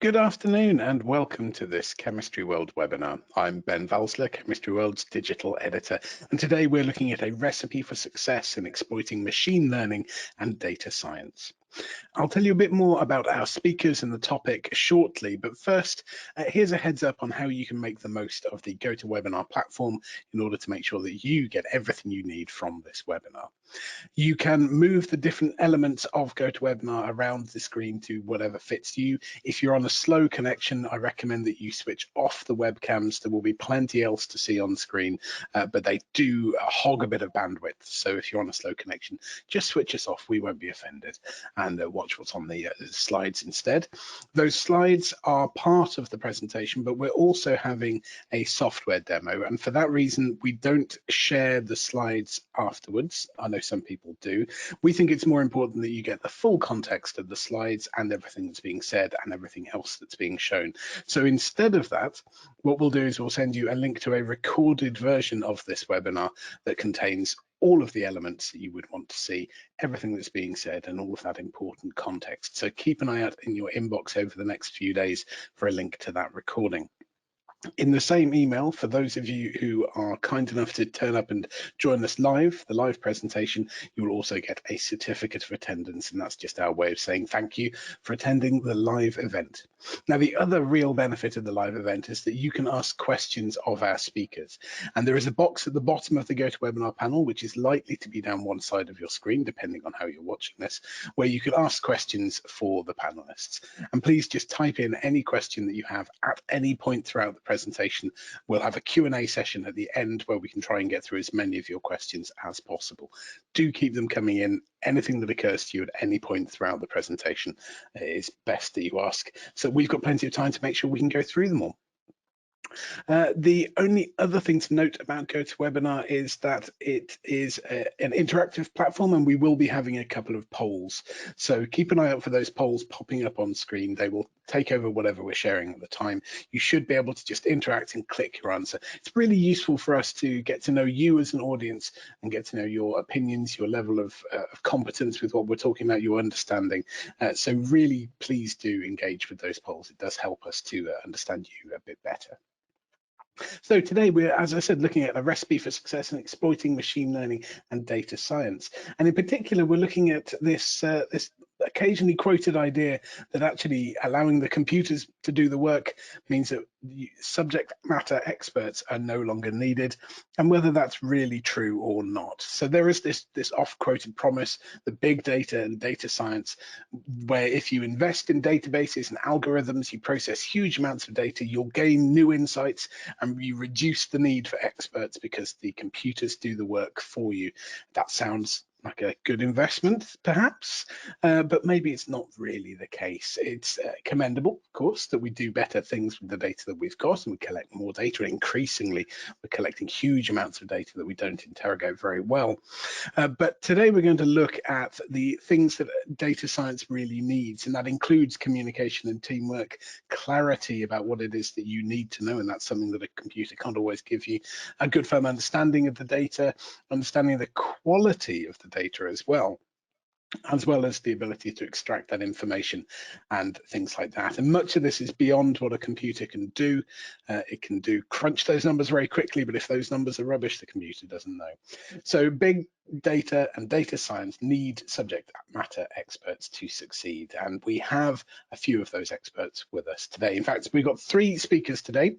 Good afternoon and welcome to this Chemistry World webinar. I'm Ben Valsler, Chemistry World's digital editor, and today we're looking at a recipe for success in exploiting machine learning and data science. I'll tell you a bit more about our speakers and the topic shortly, but first, here's a heads up on how you can make the most of the GoToWebinar platform in order to make sure that you get everything you need from this webinar. You can move the different elements of GoToWebinar around the screen to whatever fits you. If you're on a slow connection, I recommend that you switch off the webcams. There will be plenty else to see on screen, but they do hog a bit of bandwidth. So if you're on a slow connection, just switch us off. We won't be offended, and watch what's on the slides instead. Those slides are part of the presentation, but we're also having a software demo, and for that reason, we don't share the slides afterwards. I know some people do. We think it's more important that you get the full context of the slides and everything that's being said and everything else that's being shown. So instead of that, what we'll do is we'll send you a link to a recorded version of this webinar that contains all of the elements that you would want to see, everything that's being said, and all of that important context. So keep an eye out in your inbox over the next few days for a link to that recording. In the same email, for those of you who are kind enough to turn up and join us live, the live presentation, you will also get a certificate of attendance, and that's just our way of saying thank you for attending the live event. Now, the other real benefit of the live event is that you can ask questions of our speakers, and there is a box at the bottom of the GoToWebinar panel, which is likely to be down one side of your screen, depending on how you're watching this, where you can ask questions for the panelists. And please just type in any question that you have at any point throughout the presentation. We'll have a Q&A session at the end where we can try and get through as many of your questions as possible. Do keep them coming in. Anything that occurs to you at any point throughout the presentation is best that you ask. So we've got plenty of time to make sure we can go through them all. The only other thing to note about GoToWebinar is that it is an interactive platform, and we will be having a couple of polls. So keep an eye out for those polls popping up on screen. They will take over whatever we're sharing at the time. You should be able to just interact and click your answer. It's really useful for us to get to know you as an audience and get to know your opinions, your level of competence with what we're talking about, your understanding. So really, please do engage with those polls. It does help us to understand you a bit better. So today we're, as I said, looking at a recipe for success in exploiting machine learning and data science. And in particular, we're looking at this occasionally quoted idea that actually allowing the computers to do the work means that subject matter experts are no longer needed, and whether that's really true or not. So there is this oft-quoted promise, the big data and data science, where if you invest in databases and algorithms, you process huge amounts of data, you'll gain new insights and you reduce the need for experts because the computers do the work for you. That sounds like a good investment, perhaps, but maybe it's not really the case. It's commendable, of course, that we do better things with the data that we've got and we collect more data. And increasingly, we're collecting huge amounts of data that we don't interrogate very well. But today we're going to look at the things that data science really needs, and that includes communication and teamwork, clarity about what it is that you need to know, and that's something that a computer can't always give you, a good firm understanding of the data, understanding the quality of the data as well as the ability to extract that information and things like that. And much of this is beyond what a computer can do. It can crunch those numbers very quickly, but if those numbers are rubbish, the computer doesn't know. So big data and data science need subject matter experts to succeed, and we have a few of those experts with us today. In fact, we've got 3 speakers today.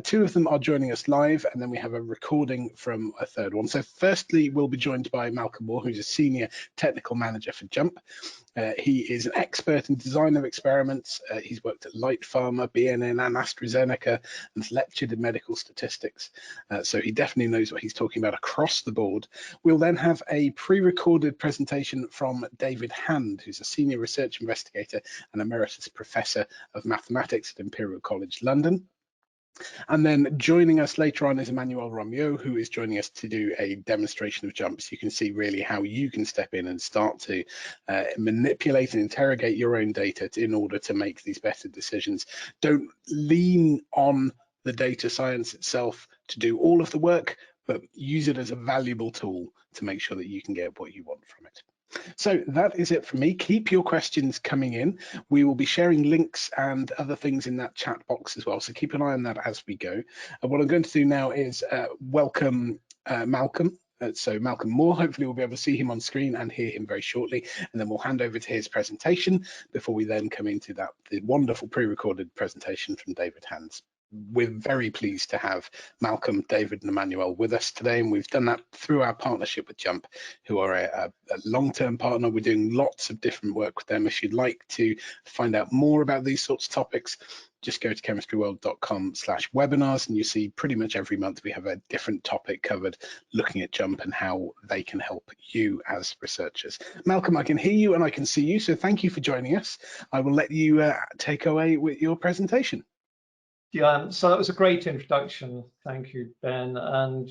2 of them are joining us live, and then we have a recording from a third one. So firstly, we'll be joined by Malcolm Moore, who's a senior technical manager for JUMP. He is an expert in design of experiments. He's worked at Light Pharma, BNN, and AstraZeneca, and has lectured in medical statistics. So he definitely knows what he's talking about across the board. We'll then have a pre-recorded presentation from David Hand, who's a senior research investigator and emeritus professor of mathematics at Imperial College London. And then joining us later on is Emmanuel Romeu, who is joining us to do a demonstration of JUMP. So you can see really how you can step in and start to manipulate and interrogate your own data in order to make these better decisions. Don't lean on the data science itself to do all of the work, but use it as a valuable tool to make sure that you can get what you want from it. So that is it for me. Keep your questions coming in. We will be sharing links and other things in that chat box as well. So keep an eye on that as we go. And what I'm going to do now is welcome Malcolm. So Malcolm Moore, hopefully we'll be able to see him on screen and hear him very shortly. And then we'll hand over to his presentation before we then come into the wonderful pre-recorded presentation from David Hands. We're very pleased to have Malcolm, David and Emmanuel with us today, and we've done that through our partnership with Jump, who are a long-term partner. We're doing lots of different work with them. If you'd like to find out more about these sorts of topics, just go to chemistryworld.com/webinars and you see pretty much every month we have a different topic covered, looking at Jump and how they can help you as researchers. Malcolm, I can hear you and I can see you, so thank you for joining us. I will let you take away with your presentation. Yeah, so that was a great introduction. Thank you, Ben. And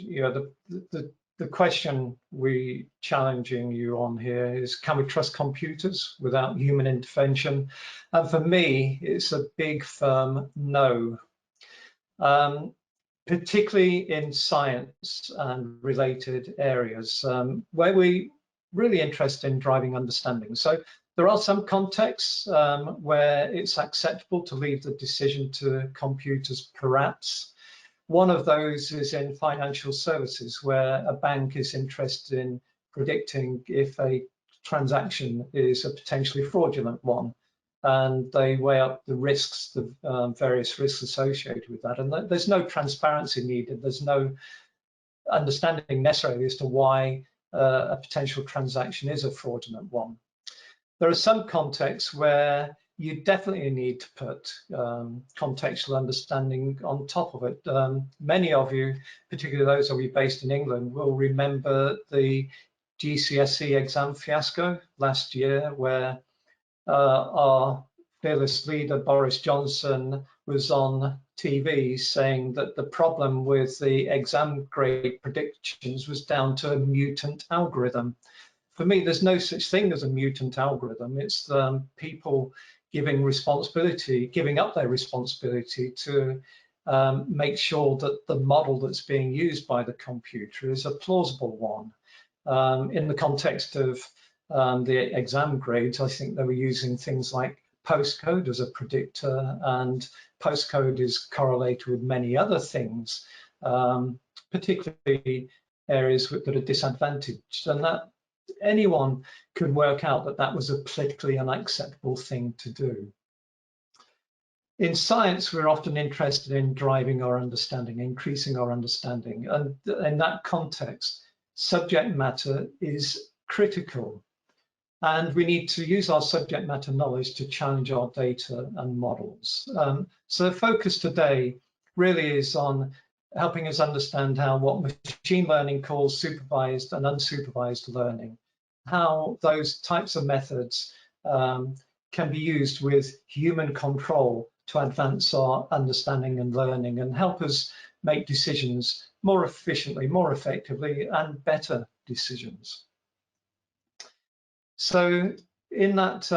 the question we challenging you on here is, can we trust computers without human intervention? And for me, it's a big firm no. Particularly in science and related areas, where we really interested in driving understanding. So there are some contexts where it's acceptable to leave the decision to computers, perhaps. One of those is in financial services, where a bank is interested in predicting if a transaction is a potentially fraudulent one. And they weigh up the risks, the various risks associated with that. And there's no transparency needed. There's no understanding necessarily as to why a potential transaction is a fraudulent one. There are some contexts where you definitely need to put contextual understanding on top of it. Many of you, particularly those of you based in England, will remember the GCSE exam fiasco last year, where our fearless leader, Boris Johnson, was on TV saying that the problem with the exam grade predictions was down to a mutant algorithm. For me, there's no such thing as a mutant algorithm. It's people giving up their responsibility to make sure that the model that's being used by the computer is a plausible one. In the context of the exam grades, I think they were using things like postcode as a predictor, and postcode is correlated with many other things, particularly areas that are disadvantaged, and that anyone could work out that that was a politically unacceptable thing to do. In science, we're often interested in driving our understanding, increasing our understanding, and in that context, subject matter is critical. And we need to use our subject matter knowledge to challenge our data and models. So the focus today really is on helping us understand what machine learning calls supervised and unsupervised learning, how those types of methods can be used with human control to advance our understanding and learning and help us make decisions more efficiently, more effectively, and better decisions. So in that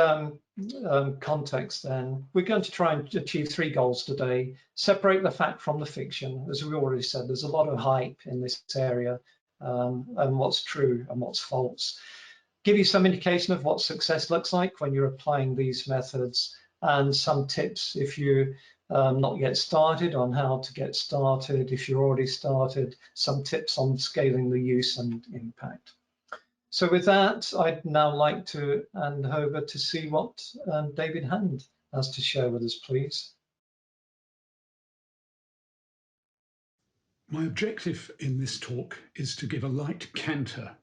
context, then, we're going to try and achieve 3 goals today. Separate the fact from the fiction. As we already said, there's a lot of hype in this area, and what's true and what's false. Give you some indication of what success looks like when you're applying these methods, and some tips if you're not yet started on how to get started. If you're already started, some tips on scaling the use and impact. So with that, I'd now like to hand over to see what David Hand has to share with us, please. My objective in this talk is to give a light canter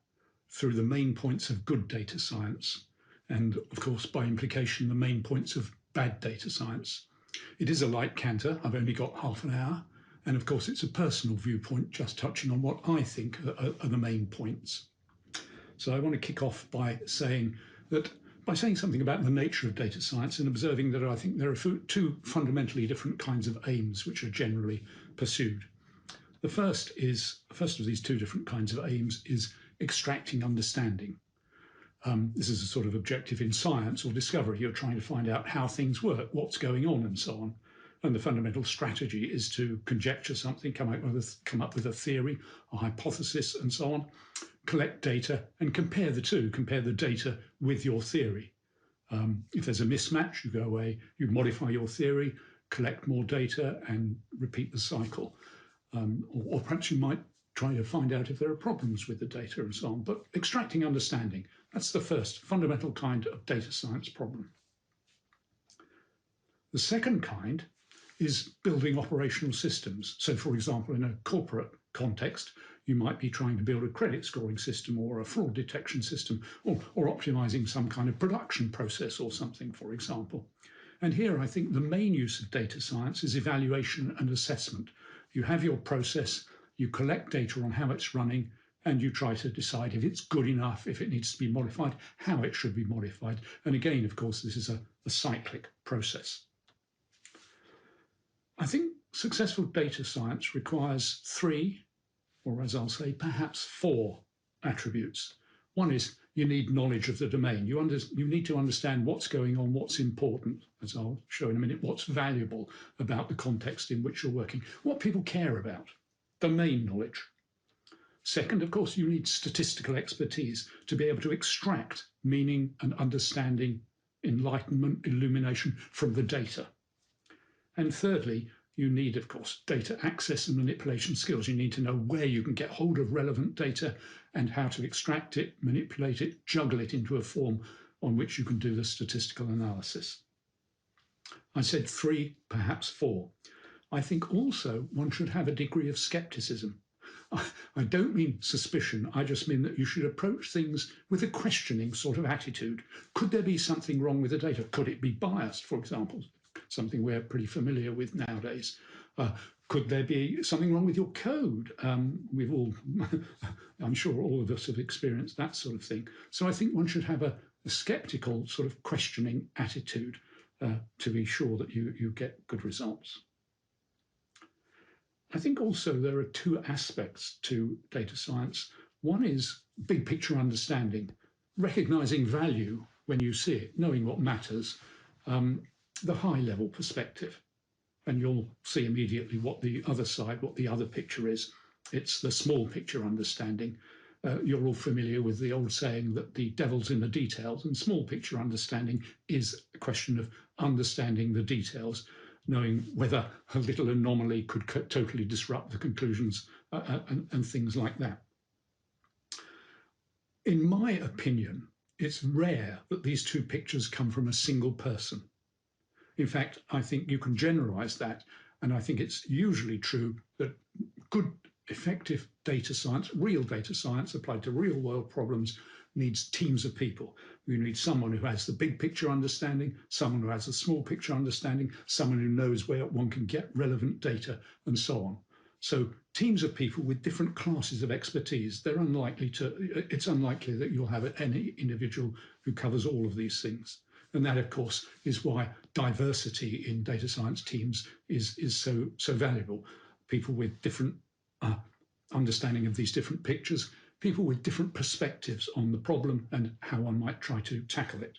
through the main points of good data science, and of course, by implication, the main points of bad data science. It is a light canter. I've only got half an hour, and of course, it's a personal viewpoint, just touching on what I think are the main points. So I want to kick off by saying something about the nature of data science and observing that I think there are 2 fundamentally different kinds of aims which are generally pursued. The first of these 2 different kinds of aims is extracting understanding. This is a sort of objective in science or discovery. You're trying to find out how things work, what's going on, and so on. And the fundamental strategy is to conjecture something, come up with a theory, a hypothesis, and so on, collect data and compare the two, compare the data with your theory. If there's a mismatch, you go away, you modify your theory, collect more data and repeat the cycle. Or perhaps you might try to find out if there are problems with the data and so on. But extracting understanding, that's the first fundamental kind of data science problem. The second kind is building operational systems. So, for example, in a corporate context, you might be trying to build a credit scoring system or a fraud detection system, or optimizing some kind of production process or something, for example. And here, I think the main use of data science is evaluation and assessment. You have your process, you collect data on how it's running, and you try to decide if it's good enough, if it needs to be modified, how it should be modified. And again, of course, this is a cyclic process. I think successful data science requires 3, or as I'll say, perhaps 4 attributes. One is you need knowledge of the domain. You need to understand what's going on, what's important, as I'll show in a minute, what's valuable about the context in which you're working, what people care about, domain knowledge. Second, of course, you need statistical expertise to be able to extract meaning and understanding, enlightenment, illumination from the data. And thirdly, you need, of course, data access and manipulation skills. You need to know where you can get hold of relevant data and how to extract it, manipulate it, juggle it into a form on which you can do the statistical analysis. I said 3, perhaps 4. I think also one should have a degree of skepticism. I don't mean suspicion, I just mean that you should approach things with a questioning sort of attitude. Could there be something wrong with the data? Could it be biased, for example? Something we're pretty familiar with nowadays. Could there be something wrong with your code? We've all, I'm sure all of us have experienced that sort of thing. So I think one should have a skeptical sort of questioning attitude to be sure that you get good results. I think also there are 2 aspects to data science. One is big picture understanding, recognizing value when you see it, knowing what matters, the high level perspective. And you'll see immediately what the other side, what the other picture is. It's the small picture understanding. You're all familiar with the old saying that the devil's in the details, and small picture understanding is a question of understanding the details, knowing whether a little anomaly could totally disrupt the conclusions and things like that. In my opinion, it's rare that these 2 pictures come from a single person. In fact, I think you can generalize that, and I think it's usually true that good, effective data science, real data science applied to real world problems, needs teams of people. You need someone who has the big picture understanding, someone who has the small picture understanding, someone who knows where one can get relevant data, and so on. So teams of people with different classes of expertise, it's unlikely that you'll have any individual who covers all of these things. And that, of course, is why diversity in data science teams is so valuable. People with different understanding of these different pictures, people with different perspectives on the problem and how one might try to tackle it.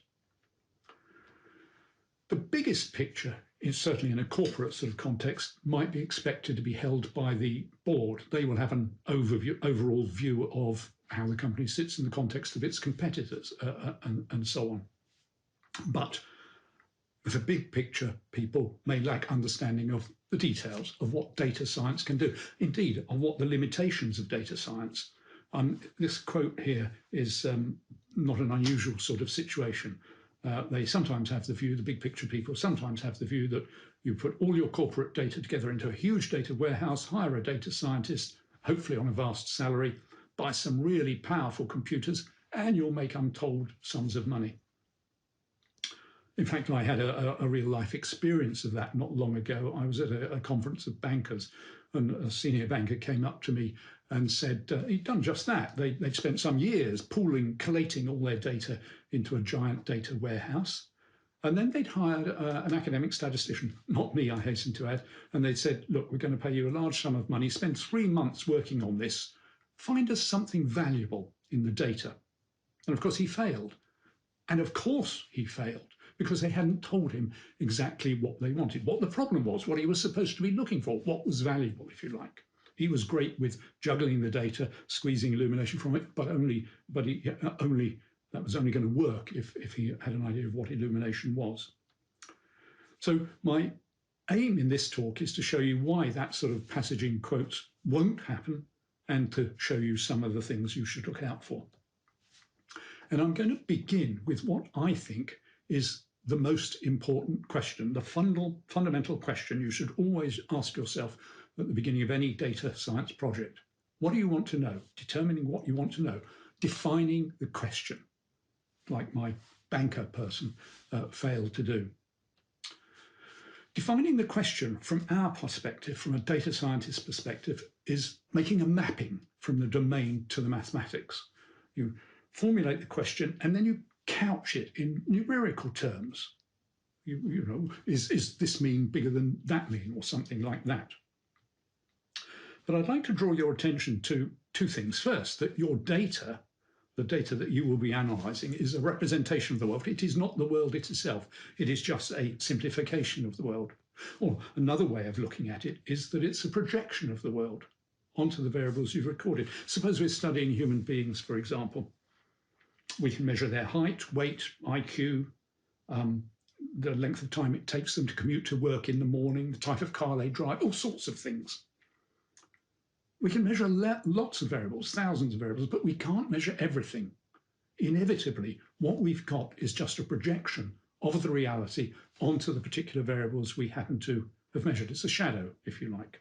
The biggest picture is certainly in a corporate sort of context, might be expected to be held by the board. They will have an overall view of how the company sits in the context of its competitors and so on. But the big picture people may lack understanding of the details of what data science can do, indeed, of what the limitations of data science. This quote here is not an unusual sort of situation. They sometimes have the view, the big picture people sometimes have the view that you put all your corporate data together into a huge data warehouse, hire a data scientist, hopefully on a vast salary, buy some really powerful computers, and you'll make untold sums of money. In fact, I had a real life experience of that not long ago. I was at a conference of bankers, and a senior banker came up to me and said he'd done just that. They'd spent some years collating all their data into a giant data warehouse. And then they'd hired an academic statistician, not me, I hasten to add, and they'd said, look, we're going to pay you a large sum of money, spend 3 months working on this, find us something valuable in the data. And of course he failed. And of course he failed, because they hadn't told him exactly what they wanted, what the problem was, what he was supposed to be looking for, what was valuable, if you like. He was great with juggling the data, squeezing illumination from it, but that was only going to work if he had an idea of what illumination was. So my aim in this talk is to show you why that sort of passage in quotes won't happen, and to show you some of the things you should look out for. And I'm going to begin with what I think is the most important question, the fundamental question you should always ask yourself at the beginning of any data science project. What do you want to know? Determining what you want to know. Defining the question, like my banker person failed to do. Defining the question from our perspective, from a data scientist perspective, is making a mapping from the domain to the mathematics. You formulate the question and then you couch it in numerical terms. You know, is this mean bigger than that mean, or something like that? But I'd like to draw your attention to two things. First, that your data, the data that you will be analysing, is a representation of the world. It is not the world itself. It is just a simplification of the world. Or another way of looking at it is that it's a projection of the world onto the variables you've recorded. Suppose we're studying human beings, for example. We can measure their height, weight, IQ, the length of time it takes them to commute to work in the morning, the type of car they drive, all sorts of things. We can measure lots of variables, thousands of variables, but we can't measure everything. Inevitably, what we've got is just a projection of the reality onto the particular variables we happen to have measured. It's a shadow, if you like.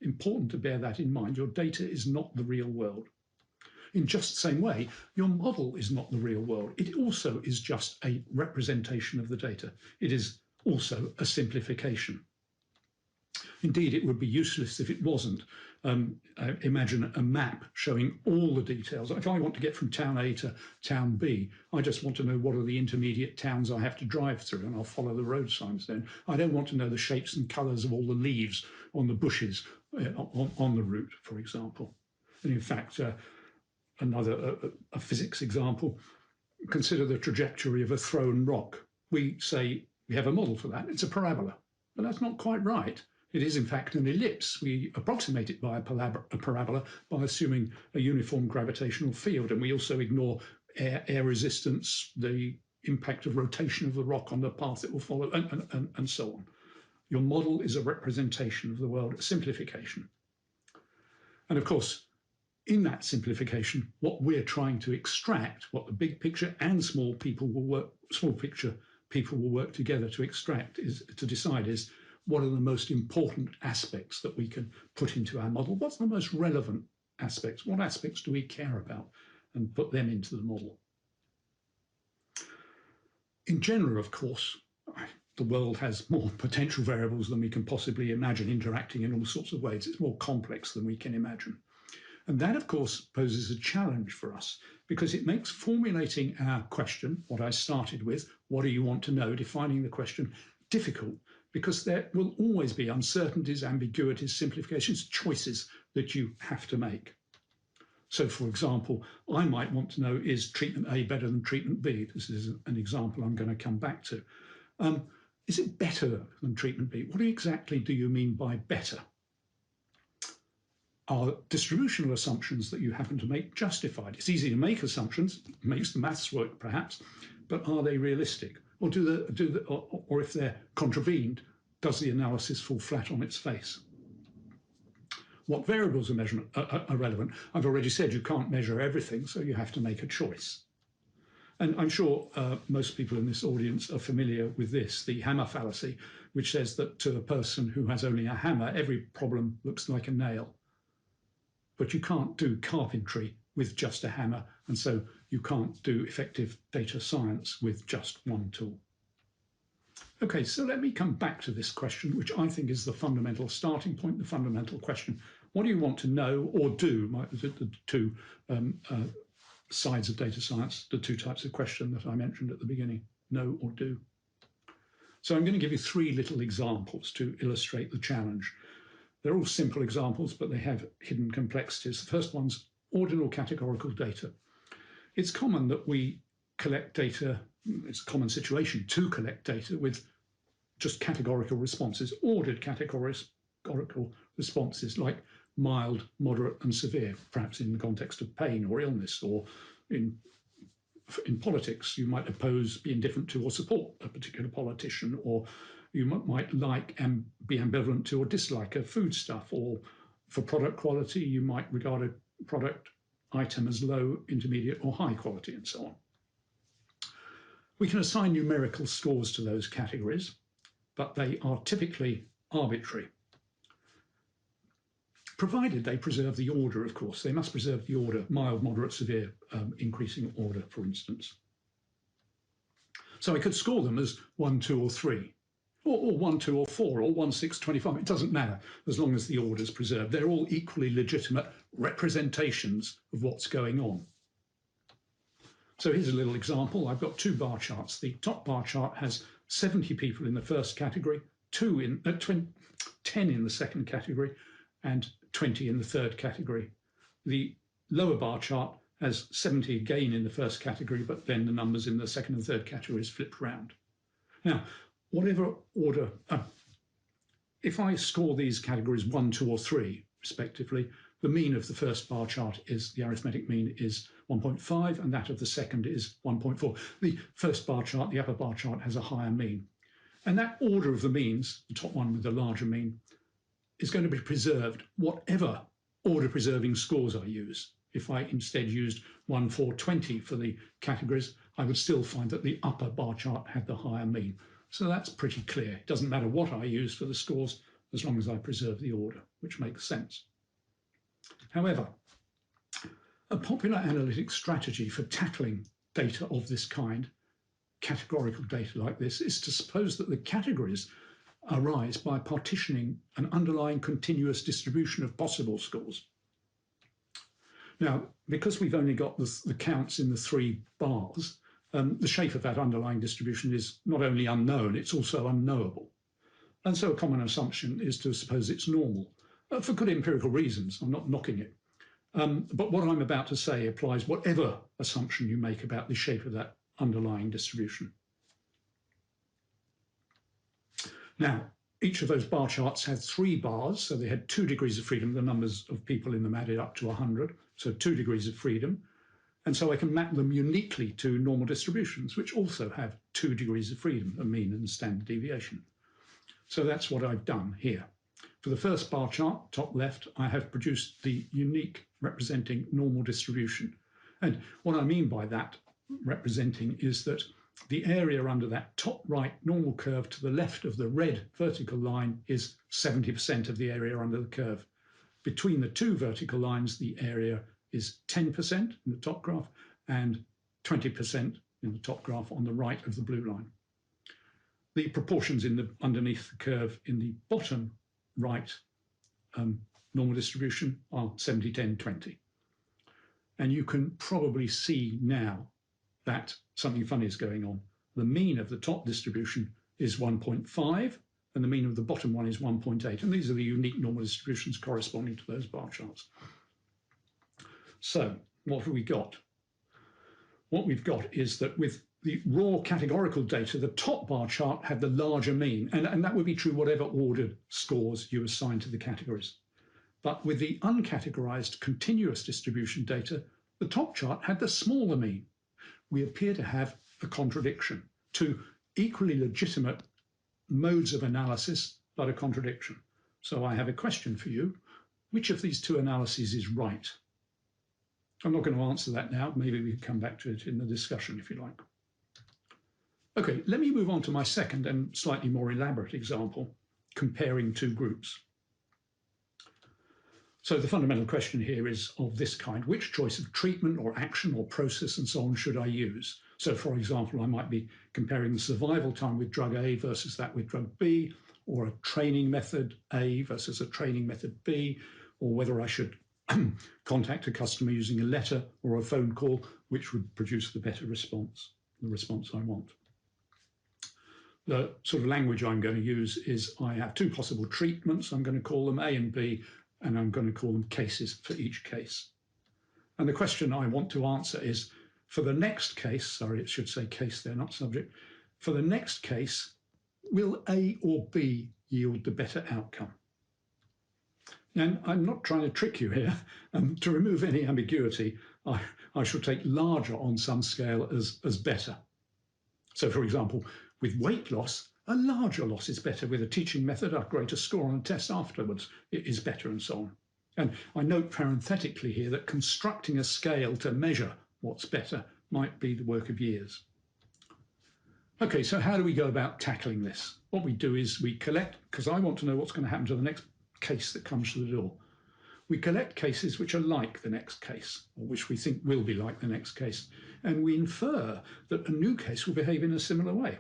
Important to bear that in mind. Your data is not the real world. In just the same way, your model is not the real world. It also is just a representation of the data. It is also a simplification. Indeed, it would be useless if it wasn't. Imagine a map showing all the details. If I want to get from town A to town B, I just want to know what are the intermediate towns I have to drive through, and I'll follow the road signs then. I don't want to know the shapes and colours of all the leaves on the bushes on the route, for example. And in fact, a physics example, consider the trajectory of a thrown rock. We say we have a model for that. It's a parabola, but that's not quite right. It is, in fact, an ellipse. We approximate it by a parabola by assuming a uniform gravitational field, and we also ignore air resistance, the impact of rotation of the rock on the path it will follow, and so on. Your model is a representation of the world, a simplification. And of course, in that simplification, what we're trying to extract, what the big picture and small picture people will work together to extract, is to decide is, what are the most important aspects that we can put into our model? What's the most relevant aspects? What aspects do we care about? And put them into the model. In general, of course, the world has more potential variables than we can possibly imagine interacting in all sorts of ways. It's more complex than we can imagine. And that, of course, poses a challenge for us because it makes formulating our question, what I started with, what do you want to know, defining the question, difficult, because there will always be uncertainties, ambiguities, simplifications, choices that you have to make. So, for example, I might want to know, is treatment A better than treatment B? This is an example I'm going to come back to. Is it better than treatment B? What exactly do you mean by better? Are distributional assumptions that you happen to make justified? It's easy to make assumptions, makes the maths work perhaps, but are they realistic? Or if they're contravened, does the analysis fall flat on its face? What variables are relevant? I've already said you can't measure everything, so you have to make a choice. And I'm sure most people in this audience are familiar with this, the hammer fallacy, which says that to a person who has only a hammer, every problem looks like a nail. But you can't do carpentry with just a hammer, and so you can't do effective data science with just one tool. Okay, so let me come back to this question, which I think is the fundamental starting point, the fundamental question. What do you want to know or do? The two sides of data science, the two types of question that I mentioned at the beginning, know or do. So I'm going to give you three little examples to illustrate the challenge. They're all simple examples, but they have hidden complexities. The first one's ordinal categorical data. It's common that we collect data, it's a common situation to collect data with just categorical responses, ordered categorical responses like mild, moderate, and severe, perhaps in the context of pain or illness, or in politics, you might be indifferent to or support a particular politician, or you might like and be ambivalent to or dislike a foodstuff, or for product quality, you might regard a product item as low, intermediate, or high quality, and so on. We can assign numerical scores to those categories, but they are typically arbitrary, provided they preserve the order, of course. They must preserve the order, mild, moderate, severe, increasing order, for instance. So I could score them as 1, 2, or 3, or 1, 2, or 4, or 1, 6, 25. It doesn't matter as long as the order is preserved. They're all equally legitimate representations of what's going on. So here's a little example. I've got 2 bar charts. The top bar chart has 70 people in the first category, 10 in the second category, and 20 in the third category. The lower bar chart has 70 again in the first category, but then the numbers in the second and third categories flipped round. Now, whatever order, if I score these categories 1, 2, or 3, respectively, the mean of the first bar chart the arithmetic mean is 1.5, and that of the second is 1.4. The first bar chart, the upper bar chart, has a higher mean. And that order of the means, the top one with the larger mean, is going to be preserved whatever order preserving scores I use. If I instead used 1, 4, 20 for the categories, I would still find that the upper bar chart had the higher mean. So that's pretty clear. It doesn't matter what I use for the scores as long as I preserve the order, which makes sense. However, a popular analytic strategy for tackling data of this kind, categorical data like this, is to suppose that the categories arise by partitioning an underlying continuous distribution of possible scores. Now, because we've only got the counts in the 3 bars, the shape of that underlying distribution is not only unknown, it's also unknowable. And so a common assumption is to suppose it's normal, for good empirical reasons. I'm not knocking it. But what I'm about to say applies whatever assumption you make about the shape of that underlying distribution. Now, each of those bar charts had 3 bars, so they had 2 degrees of freedom. The numbers of people in them added up to 100, so 2 degrees of freedom. And so I can map them uniquely to normal distributions, which also have 2 degrees of freedom, a mean and standard deviation. So that's what I've done here. For the first bar chart, top left, I have produced the unique representing normal distribution. And what I mean by that representing is that the area under that top right normal curve to the left of the red vertical line is 70% of the area under the curve. Between the 2 vertical lines, the area is 10% in the top graph and 20% in the top graph on the right of the blue line. The proportions underneath the curve in the bottom right normal distribution are 70, 10, 20. And you can probably see now that something funny is going on. The mean of the top distribution is 1.5, and the mean of the bottom one is 1.8. And these are the unique normal distributions corresponding to those bar charts. So what have we got? What we've got is that with the raw categorical data, the top bar chart had the larger mean, and that would be true whatever ordered scores you assign to the categories. But with the uncategorized continuous distribution data, the top chart had the smaller mean. We appear to have a contradiction, 2 equally legitimate modes of analysis, but a contradiction. So I have a question for you. Which of these 2 analyses is right? I'm not going to answer that now. Maybe we can come back to it in the discussion if you like. Okay, let me move on to my second and slightly more elaborate example, comparing 2 groups. So the fundamental question here is of this kind: which choice of treatment or action or process and so on should I use? So for example, I might be comparing the survival time with drug A versus that with drug B, or a training method A versus a training method B, or whether I should contact a customer using a letter or a phone call, which would produce the better response, the response I want. The sort of language I'm going to use is I have 2 possible treatments. I'm going to call them A and B, and I'm going to call them cases for each case. And the question I want to answer is, for the next case, sorry, it should say case there, not subject. For the next case, will A or B yield the better outcome? And I'm not trying to trick you here. To remove any ambiguity, I shall take larger on some scale as better. So, for example, with weight loss, a larger loss is better. With a teaching method, a greater score on a test afterwards is better, and so on. And I note parenthetically here that constructing a scale to measure what's better might be the work of years. Okay, so how do we go about tackling this? What we do is we collect, because I want to know what's going to happen to the next case that comes through the door. We collect cases which are like the next case, or which we think will be like the next case, and we infer that a new case will behave in a similar way.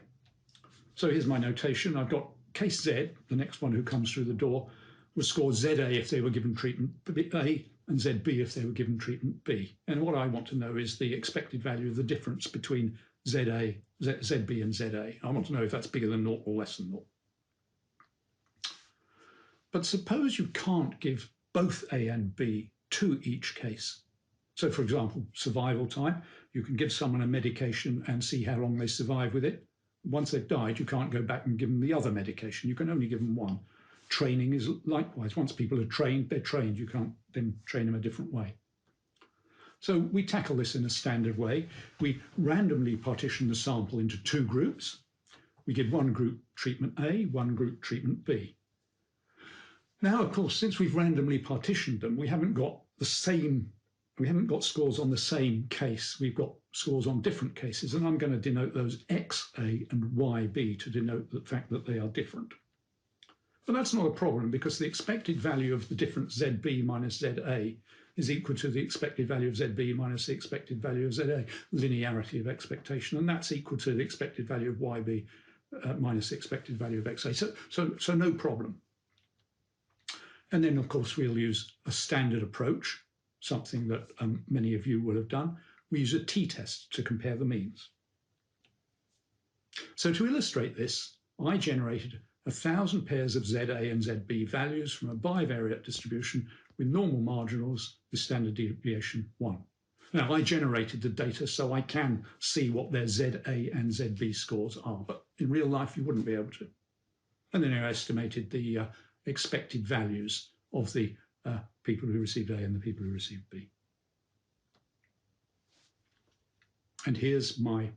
So here's my notation. I've got case Z, the next one who comes through the door, will score ZA if they were given treatment A, and ZB if they were given treatment B. And what I want to know is the expected value of the difference between ZB and ZA. I want to know if that's bigger than 0 or less than 0. But suppose you can't give both A and B to each case. So, for example, survival time, you can give someone a medication and see how long they survive with it. Once they've died, you can't go back and give them the other medication. You can only give them one. Training is likewise. Once people are trained, they're trained. You can't then train them a different way. So we tackle this in a standard way. We randomly partition the sample into 2 groups. We give one group treatment A, one group treatment B. Now, of course, since we've randomly partitioned them, we haven't got scores on the same case. We've got scores on different cases, and I'm going to denote those XA and YB to denote the fact that they are different. But that's not a problem, because the expected value of the difference ZB minus ZA is equal to the expected value of ZB minus the expected value of ZA, linearity of expectation, and that's equal to the expected value of YB minus the expected value of XA. So no problem. And then, of course, we'll use a standard approach, something that many of you will have done. We use a t-test to compare the means. So to illustrate this, I generated 1,000 pairs of ZA and ZB values from a bivariate distribution with normal marginals with standard deviation 1. Now, I generated the data so I can see what their ZA and ZB scores are, but in real life, you wouldn't be able to. And then I estimated the expected values of the people who received A and the people who received B. And here's my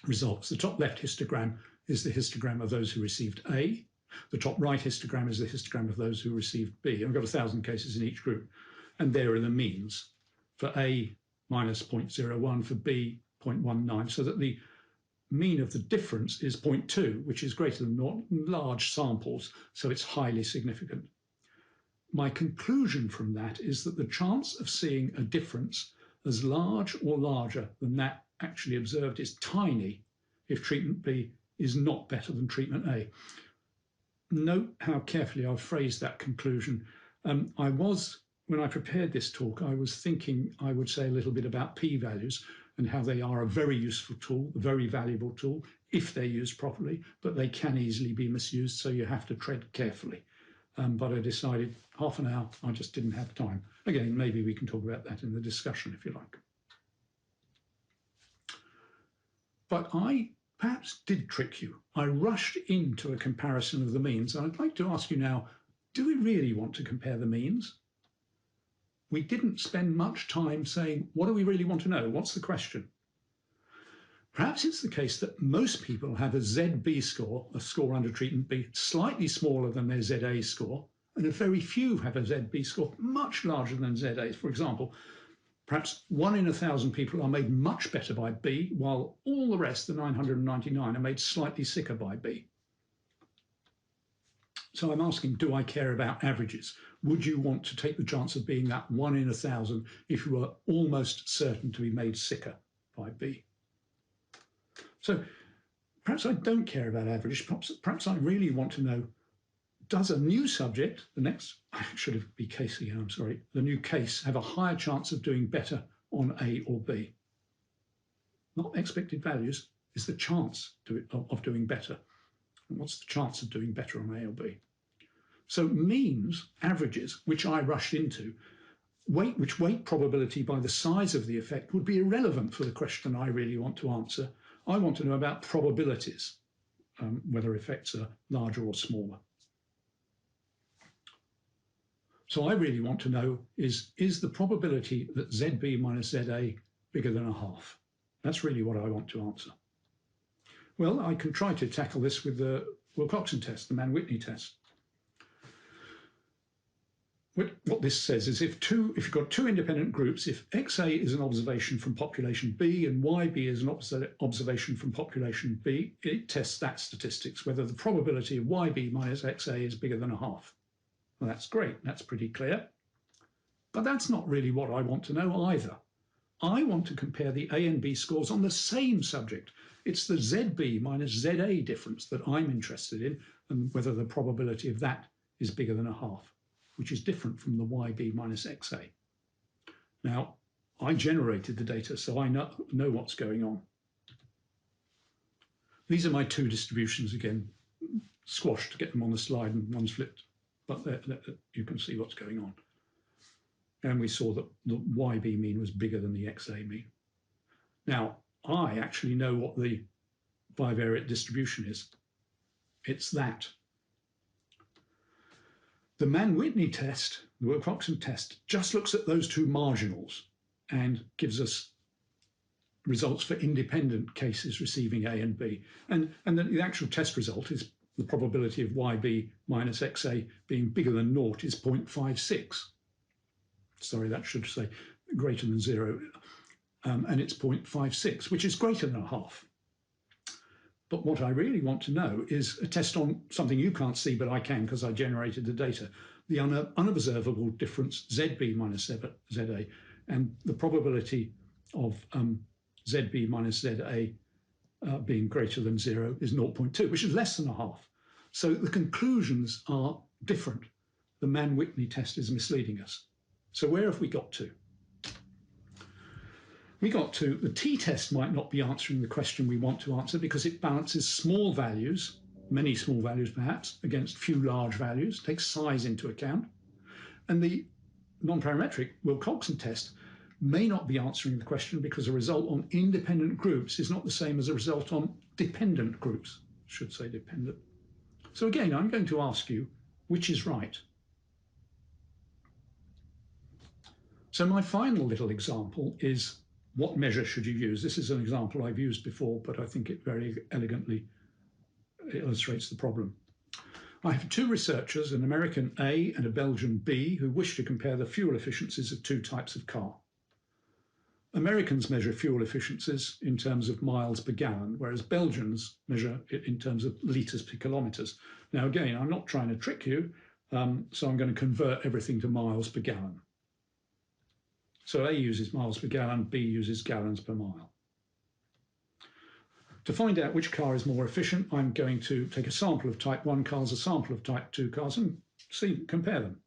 results. The top left histogram is the histogram of those who received A. The top right histogram is the histogram of those who received B. I've got 1,000 cases in each group, and there are the means. For A, minus 0.01, for B, 0.19, so that the mean of the difference is 0.2, which is greater than large samples, so it's highly significant. My conclusion from that is that the chance of seeing a difference as large or larger than that actually observed is tiny if treatment B is not better than treatment A. Note how carefully I've phrased that conclusion. When I prepared this talk, I was thinking I would say a little bit about p-values and how they are a very useful tool, a very valuable tool, if they're used properly, but they can easily be misused, so you have to tread carefully. But I decided half an hour, I just didn't have time. Again, maybe we can talk about that in the discussion, if you like. But I perhaps did trick you. I rushed into a comparison of the means. I'd like to ask you now, do we really want to compare the means? We didn't spend much time saying, what do we really want to know? What's the question? Perhaps it's the case that most people have a ZB score, a score under treatment B, slightly smaller than their ZA score, and a very few have a ZB score much larger than ZA. For example, perhaps 1 in 1,000 people are made much better by B, while all the rest, the 999, are made slightly sicker by B. So I'm asking, do I care about averages? Would you want to take the chance of being that 1 in 1,000 if you were almost certain to be made sicker by B? So perhaps I don't care about averages. Perhaps I really want to know, does a new subject, I should be case here, I'm sorry, the new case have a higher chance of doing better on A or B? Not expected values, is the chance of doing better. And what's the chance of doing better on A or B? So means, averages, which I rushed into, weight probability by the size of the effect would be irrelevant for the question I really want to answer. I want to know about probabilities, whether effects are larger or smaller. So I really want to know is the probability that ZB minus ZA bigger than a half? That's really what I want to answer. Well, I can try to tackle this with the Wilcoxon test, the Mann-Whitney test. What this says is if you've got two independent groups, if XA is an observation from population B and YB is an observation from population B, it tests that statistics, whether the probability of YB minus XA is bigger than a half. Well, that's great, that's pretty clear. But that's not really what I want to know either. I want to compare the A and B scores on the same subject. It's the ZB minus ZA difference that I'm interested in, and whether the probability of that is bigger than a half, which is different from the YB minus XA. Now, I generated the data, so I know what's going on. These are my two distributions again, squashed to get them on the slide, and one's flipped, but you can see what's going on. And we saw that the YB mean was bigger than the XA mean. Now, I actually know what the bivariate distribution is. It's that. The Mann-Whitney test, the Wilcoxon test, just looks at those two marginals and gives us results for independent cases receiving A and B. And the actual test result is the probability of YB minus XA being bigger than naught is 0.56. Sorry, that should say greater than 0. And it's 0.56, which is greater than a half. But what I really want to know is a test on something you can't see, but I can because I generated the data, the unobservable difference ZB minus ZA, and the probability of ZB minus ZA being greater than 0 is 0.2, which is less than a half. So the conclusions are different. The Mann-Whitney test is misleading us. So where have we got to? We got to the t-test might not be answering the question we want to answer because it balances small values, many small values perhaps, against few large values, takes size into account. And the non-parametric Wilcoxon test may not be answering the question because a result on independent groups is not the same as a result on dependent groups, I should say dependent. So again, I'm going to ask you, which is right? So my final little example is what measure should you use? This is an example I've used before, but I think it very elegantly illustrates the problem. I have two researchers, an American A and a Belgian B, who wish to compare the fuel efficiencies of two types of car. Americans measure fuel efficiencies in terms of miles per gallon, whereas Belgians measure it in terms of litres per kilometres. Now, again, I'm not trying to trick you, so I'm going to convert everything to miles per gallon. So A uses miles per gallon, B uses gallons per mile. To find out which car is more efficient, I'm going to take a sample of type 1 cars, a sample of type 2 cars, and compare them.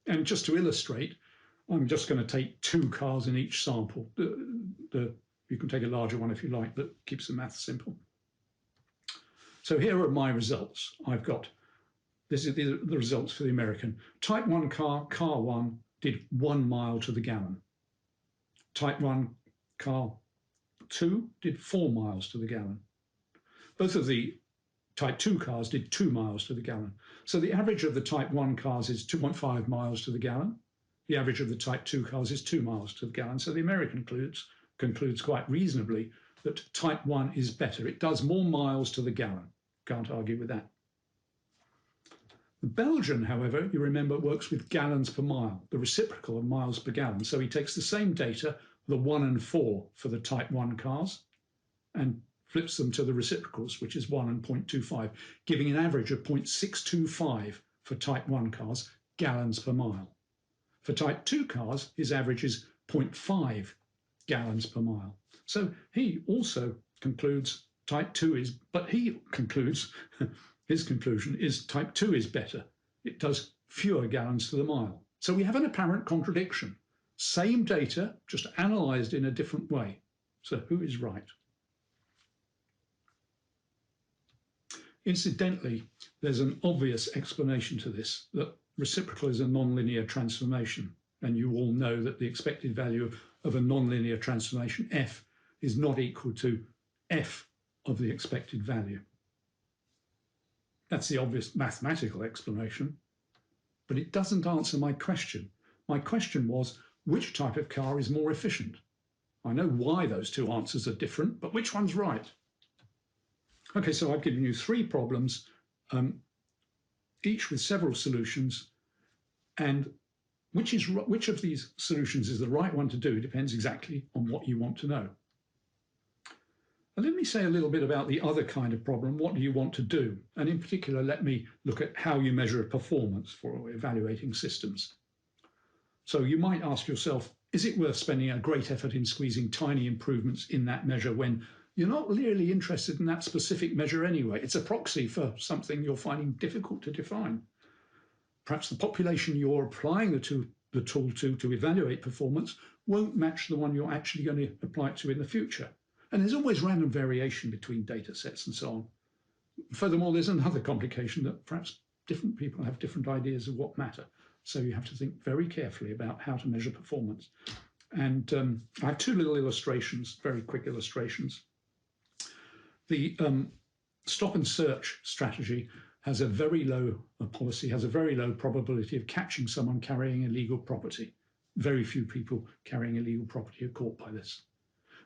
And just to illustrate, I'm just going to take 2 cars in each sample. You can take a larger one if you like, but keeps the math simple. So here are my results. This is the results for the American. Type 1 car, car 1, did 1 mile to the gallon. Type 1 car 2 did 4 miles to the gallon. Both of the type 2 cars did 2 miles to the gallon. So the average of the type 1 cars is 2.5 miles to the gallon. The average of the type 2 cars is 2 miles to the gallon. So the American concludes quite reasonably that type 1 is better. It does more miles to the gallon. Can't argue with that. The Belgian, however, you remember, works with gallons per mile, the reciprocal of miles per gallon. So he takes the same data, the 1 and 4 for the type 1 cars, and flips them to the reciprocals, which is 1 and 0.25, giving an average of 0.625 for type 1 cars, gallons per mile. For type 2 cars, his average is 0.5 gallons per mile. So he also concludes type 2 is, but he concludes, his conclusion is type 2 is better. It does fewer gallons to the mile. So we have an apparent contradiction. Same data, just analysed in a different way. So who is right? Incidentally, there's an obvious explanation to this, that reciprocal is a nonlinear transformation. And you all know that the expected value of a nonlinear transformation f is not equal to f of the expected value. That's the obvious mathematical explanation, but it doesn't answer my question. My question was, which type of car is more efficient? I know why those two answers are different, but which one's right? Okay, so I've given you 3 problems, each with several solutions, and which of these solutions is the right one to do depends exactly on what you want to know. And let me say a little bit about the other kind of problem. What do you want to do? And in particular, let me look at how you measure performance for evaluating systems. So you might ask yourself, is it worth spending a great effort in squeezing tiny improvements in that measure when you're not really interested in that specific measure anyway? It's a proxy for something you're finding difficult to define. Perhaps the population you're applying the tool to evaluate performance won't match the one you're actually going to apply it to in the future. And there's always random variation between data sets and so on. Furthermore, there's another complication that perhaps different people have different ideas of what matter. So you have to think very carefully about how to measure performance. And I have 2 little illustrations, very quick illustrations. The stop and search strategy has a very low probability of catching someone carrying illegal property. Very few people carrying illegal property are caught by this.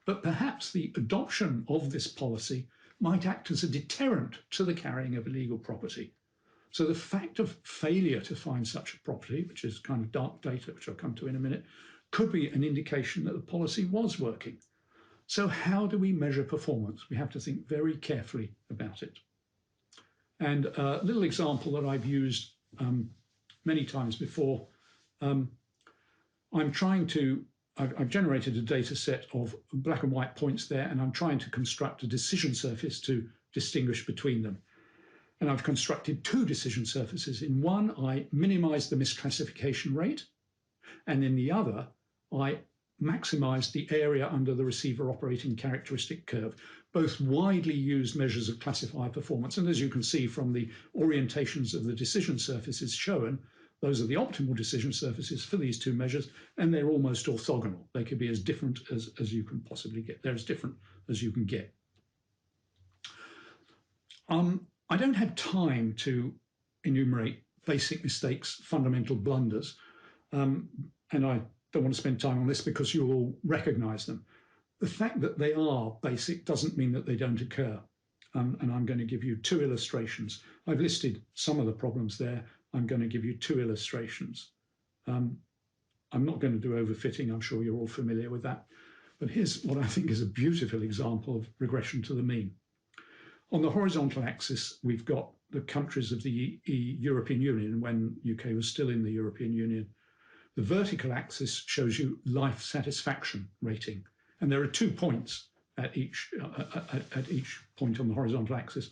But perhaps the adoption of this policy might act as a deterrent to the carrying of illegal property. So the fact of failure to find such a property, which is kind of dark data, which I'll come to in a minute, could be an indication that the policy was working. So how do we measure performance? We have to think very carefully about it. And a little example that I've used many times before, I've generated a data set of black and white points there, and I'm trying to construct a decision surface to distinguish between them. And I've constructed 2 decision surfaces. In one, I minimize the misclassification rate, and in the other, I maximize the area under the receiver operating characteristic curve, both widely used measures of classifier performance. And as you can see from the orientations of the decision surfaces shown, those are the optimal decision surfaces for these 2 measures, and they're almost orthogonal. They could be as different as you can possibly get. They're as different as you can get. I don't have time to enumerate basic mistakes, fundamental blunders, and I don't want to spend time on this because you'll all recognize them. The fact that they are basic doesn't mean that they don't occur. And I'm going to give you 2 illustrations. I've listed some of the problems there. I'm going to give you 2 illustrations. I'm not going to do overfitting. I'm sure you're all familiar with that. But here's what I think is a beautiful example of regression to the mean. On the horizontal axis, we've got the countries of the European Union when UK was still in the European Union. The vertical axis shows you life satisfaction rating. And there are 2 points at each point on the horizontal axis.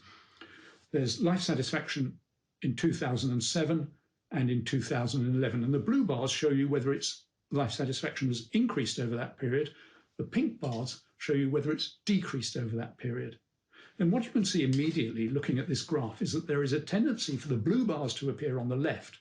There's life satisfaction in 2007 and in 2011. And the blue bars show you whether its life satisfaction has increased over that period. The pink bars show you whether it's decreased over that period. And what you can see immediately looking at this graph is that there is a tendency for the blue bars to appear on the left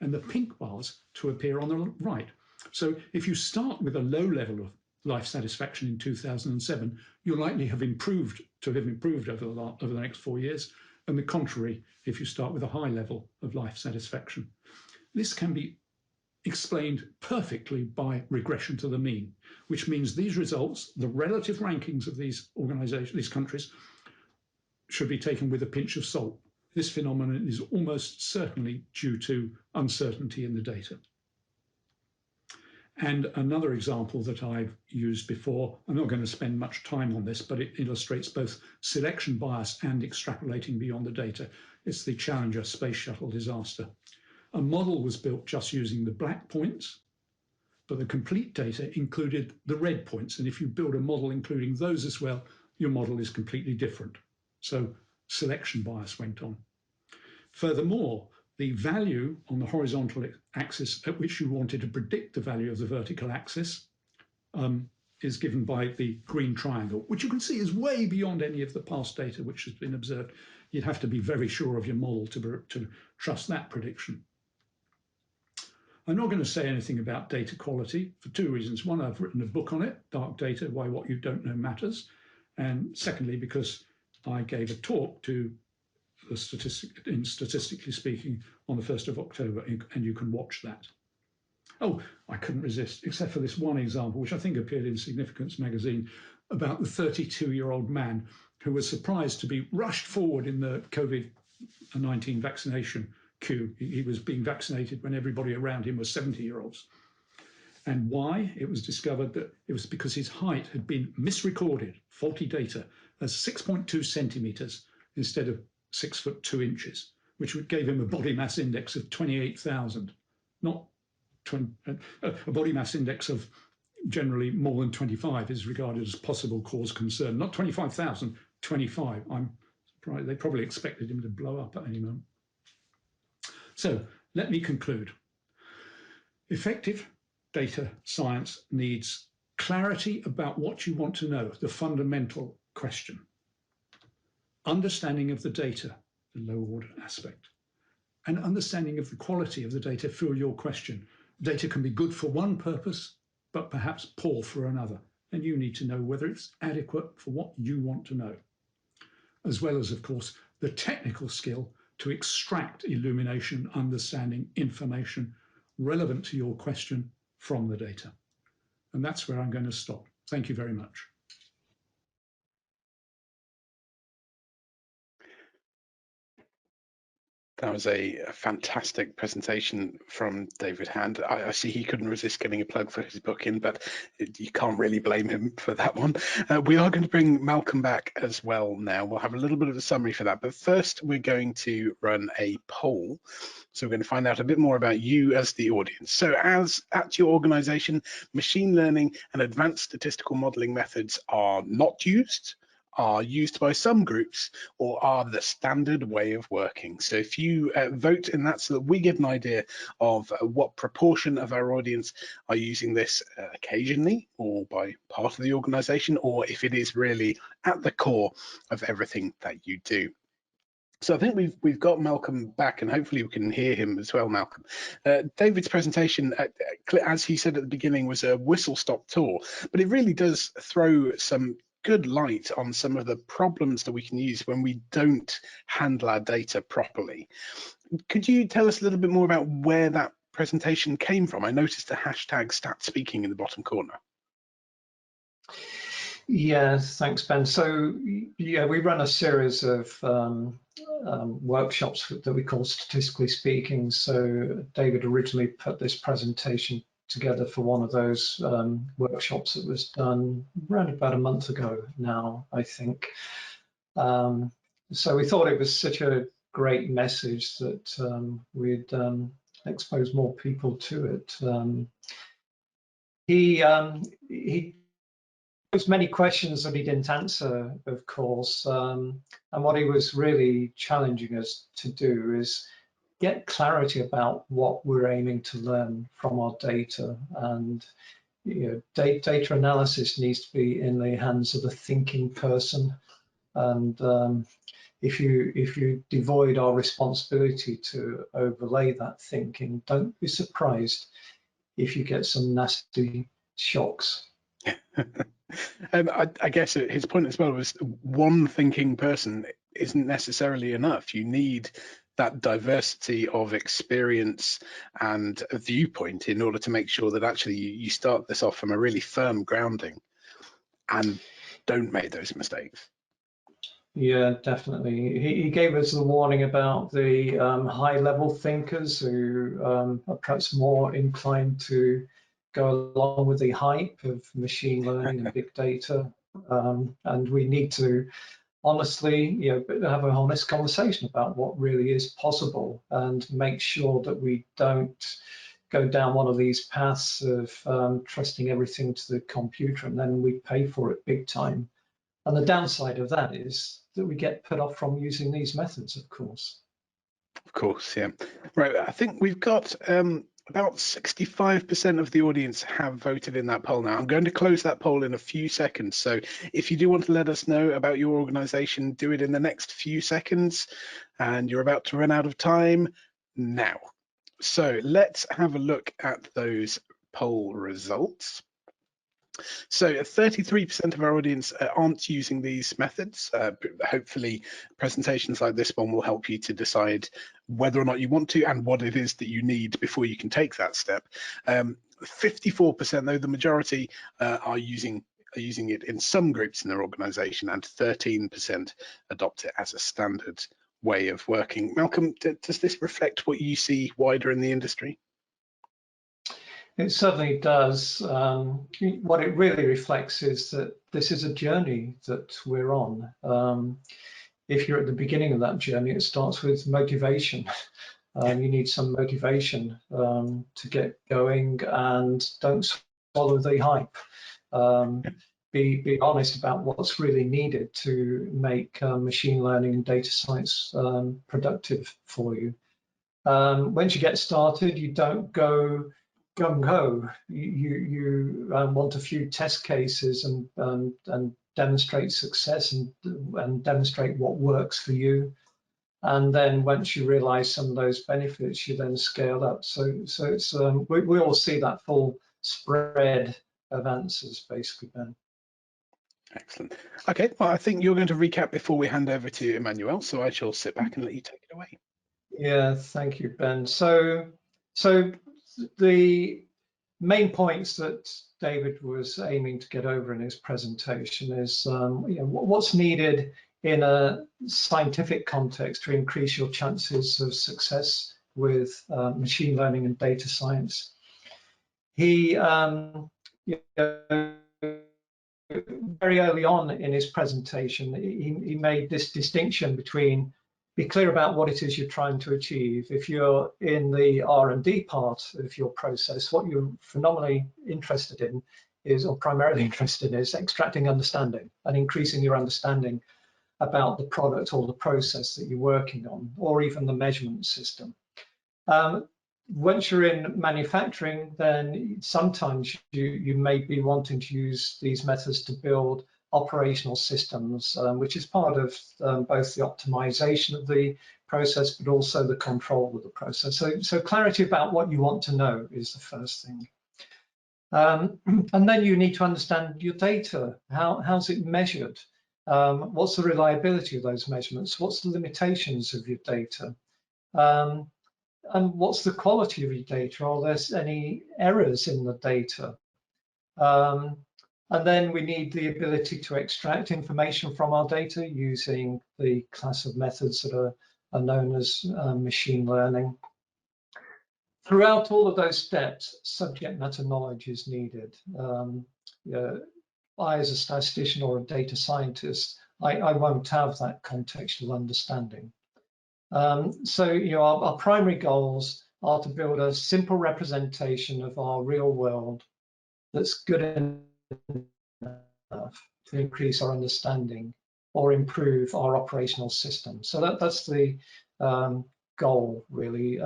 and the pink bars to appear on the right. So if you start with a low level of life satisfaction in 2007, you'll likely have improved over the next 4 years, and the contrary if you start with a high level of life satisfaction. This can be explained perfectly by regression to the mean, which means these results, the relative rankings of these organizations, these countries, should be taken with a pinch of salt. This phenomenon is almost certainly due to uncertainty in the data. And another example that I've used before, I'm not going to spend much time on this, but it illustrates both selection bias and extrapolating beyond the data. It's the Challenger space shuttle disaster. A model was built just using the black points, but the complete data included the red points. And if you build a model including those as well, your model is completely different. So selection bias went on. Furthermore, the value on the horizontal axis at which you wanted to predict the value of the vertical axis is given by the green triangle, which you can see is way beyond any of the past data which has been observed. You'd have to be very sure of your model to trust that prediction. I'm not going to say anything about data quality for two reasons. One, I've written a book on it, Dark Data, Why What You Don't Know Matters. And secondly, because I gave a talk to the Statistically Speaking on the 1st of October, and you can watch that. Oh, I couldn't resist, except for this one example, which I think appeared in Significance magazine, about the 32-year-old man who was surprised to be rushed forward in the COVID-19 vaccination queue. He was being vaccinated when everybody around him was 70-year-olds. And why? It was discovered that it was because his height had been misrecorded, faulty data, as 6.2 centimeters instead of 6'2", which gave him a body mass index of 28,000, not 20, a body mass index of generally more than 25 is regarded as possible cause concern, not 25,000, 25. I'm surprised. They probably expected him to blow up at any moment. So let me conclude. Effective data science needs clarity about what you want to know, the fundamental question. Understanding of the data, the low order aspect, and understanding of the quality of the data for your question. Data can be good for one purpose, but perhaps poor for another. And you need to know whether it's adequate for what you want to know. As well as, of course, the technical skill to extract illumination, understanding, information relevant to your question from the data. And that's where I'm going to stop. Thank you very much. That was a fantastic presentation from David Hand. I see he couldn't resist getting a plug for his book in, but you can't really blame him for that one. We are going to bring Malcolm back as well now. We'll have a little bit of a summary for that, but first we're going to run a poll. So we're going to find out a bit more about you as the audience. So as at your organization, machine learning and advanced statistical modeling methods are not used, are used by some groups, or are the standard way of working. So if you vote in that so that we get an idea of what proportion of our audience are using this occasionally or by part of the organization, or if it is really at the core of everything that you do. So I think we've got Malcolm back, and hopefully we can hear him as well, Malcolm. David's presentation, as he said at the beginning, was a whistle-stop tour, but it really does throw some good light on some of the problems that we can use when we don't handle our data properly. Could you tell us a little bit more about where that presentation came from? I noticed the hashtag #StatSpeaking in the bottom corner. Yes, thanks, Ben. So yeah, we run a series of workshops that we call Statistically Speaking. So David originally put this presentation together for one of those workshops that was done around about a month ago now, I think. So we thought it was such a great message that we'd expose more people to it. He posed many questions that he didn't answer, of course, and what he was really challenging us to do is get clarity about what we're aiming to learn from our data. And data analysis needs to be in the hands of a thinking person. And if you devoid our responsibility to overlay that thinking, don't be surprised if you get some nasty shocks. I guess his point as well was one thinking person isn't necessarily enough. You need that diversity of experience and a viewpoint in order to make sure that actually you start this off from a really firm grounding and don't make those mistakes. Yeah, definitely. He gave us the warning about the high-level thinkers who are perhaps more inclined to go along with the hype of machine learning and big data, and we need to honestly, have an honest conversation about what really is possible and make sure that we don't go down one of these paths of trusting everything to the computer, and then we pay for it big time. And the downside of that is that we get put off from using these methods, of course. Of course, yeah. Right, I think we've got about 65% of the audience have voted in that poll now. I'm going to close that poll in a few seconds. So if you do want to let us know about your organization, do it in the next few seconds. And you're about to run out of time now. So let's have a look at those poll results. So 33% of our audience aren't using these methods. Hopefully presentations like this one will help you to decide whether or not you want to and what it is that you need before you can take that step. 54%, though, the majority are using it in some groups in their organization, and 13% adopt it as a standard way of working. Malcolm, does this reflect what you see wider in the industry? It certainly does. What it really reflects is that this is a journey that we're on. If you're at the beginning of that journey, it starts with motivation. You need some motivation to get going, and don't swallow the hype. Be honest about what's really needed to make machine learning and data science productive for you. Once you get started, you don't go gung-ho. You want a few test cases and demonstrate success and demonstrate what works for you. And then once you realize some of those benefits, you then scale up. So it's we all see that full spread of answers, basically, Ben. Excellent. Okay, well, I think you're going to recap before we hand over to Emmanuel, so I shall sit back and let you take it away. Yeah, thank you, Ben. So the main points that David was aiming to get over in his presentation is what's needed in a scientific context to increase your chances of success with machine learning and data science. He very early on in his presentation, he made this distinction between be clear about what it is you're trying to achieve. If you're in the R&D part of your process, what you're phenomenally interested in is, or primarily interested in, is extracting understanding and increasing your understanding about the product or the process that you're working on, or even the measurement system. Once you're in manufacturing, then sometimes you may be wanting to use these methods to build operational systems, which is part of both the optimization of the process, but also the control of the process. So clarity about what you want to know is the first thing. And then you need to understand your data. How's it measured? What's the reliability of those measurements? What's the limitations of your data? And what's the quality of your data? Are there any errors in the data? And then we need the ability to extract information from our data using the class of methods that are known as machine learning. Throughout all of those steps, subject matter knowledge is needed. I, as a statistician or a data scientist, I won't have that contextual understanding. So our primary goals are to build a simple representation of our real world that's good enough to increase our understanding or improve our operational system. So that's the goal, really.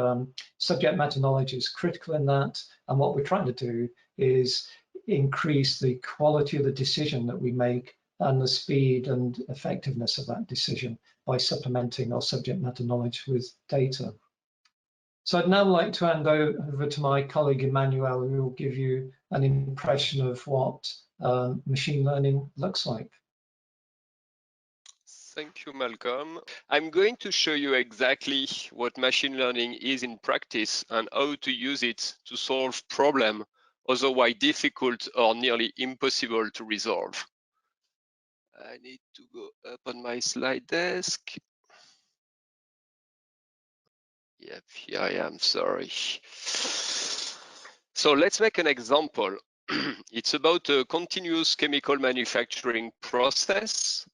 Subject matter knowledge is critical in that, and what we're trying to do is increase the quality of the decision that we make and the speed and effectiveness of that decision by supplementing our subject matter knowledge with data. So I'd now like to hand over to my colleague Emmanuel, who will give you an impression of what machine learning looks like. Thank you, Malcolm. I'm going to show you exactly what machine learning is in practice and how to use it to solve problems otherwise difficult or nearly impossible to resolve. I need to go up on my slide desk. Yep, here I am, sorry. So let's make an example. It's about a continuous chemical manufacturing process.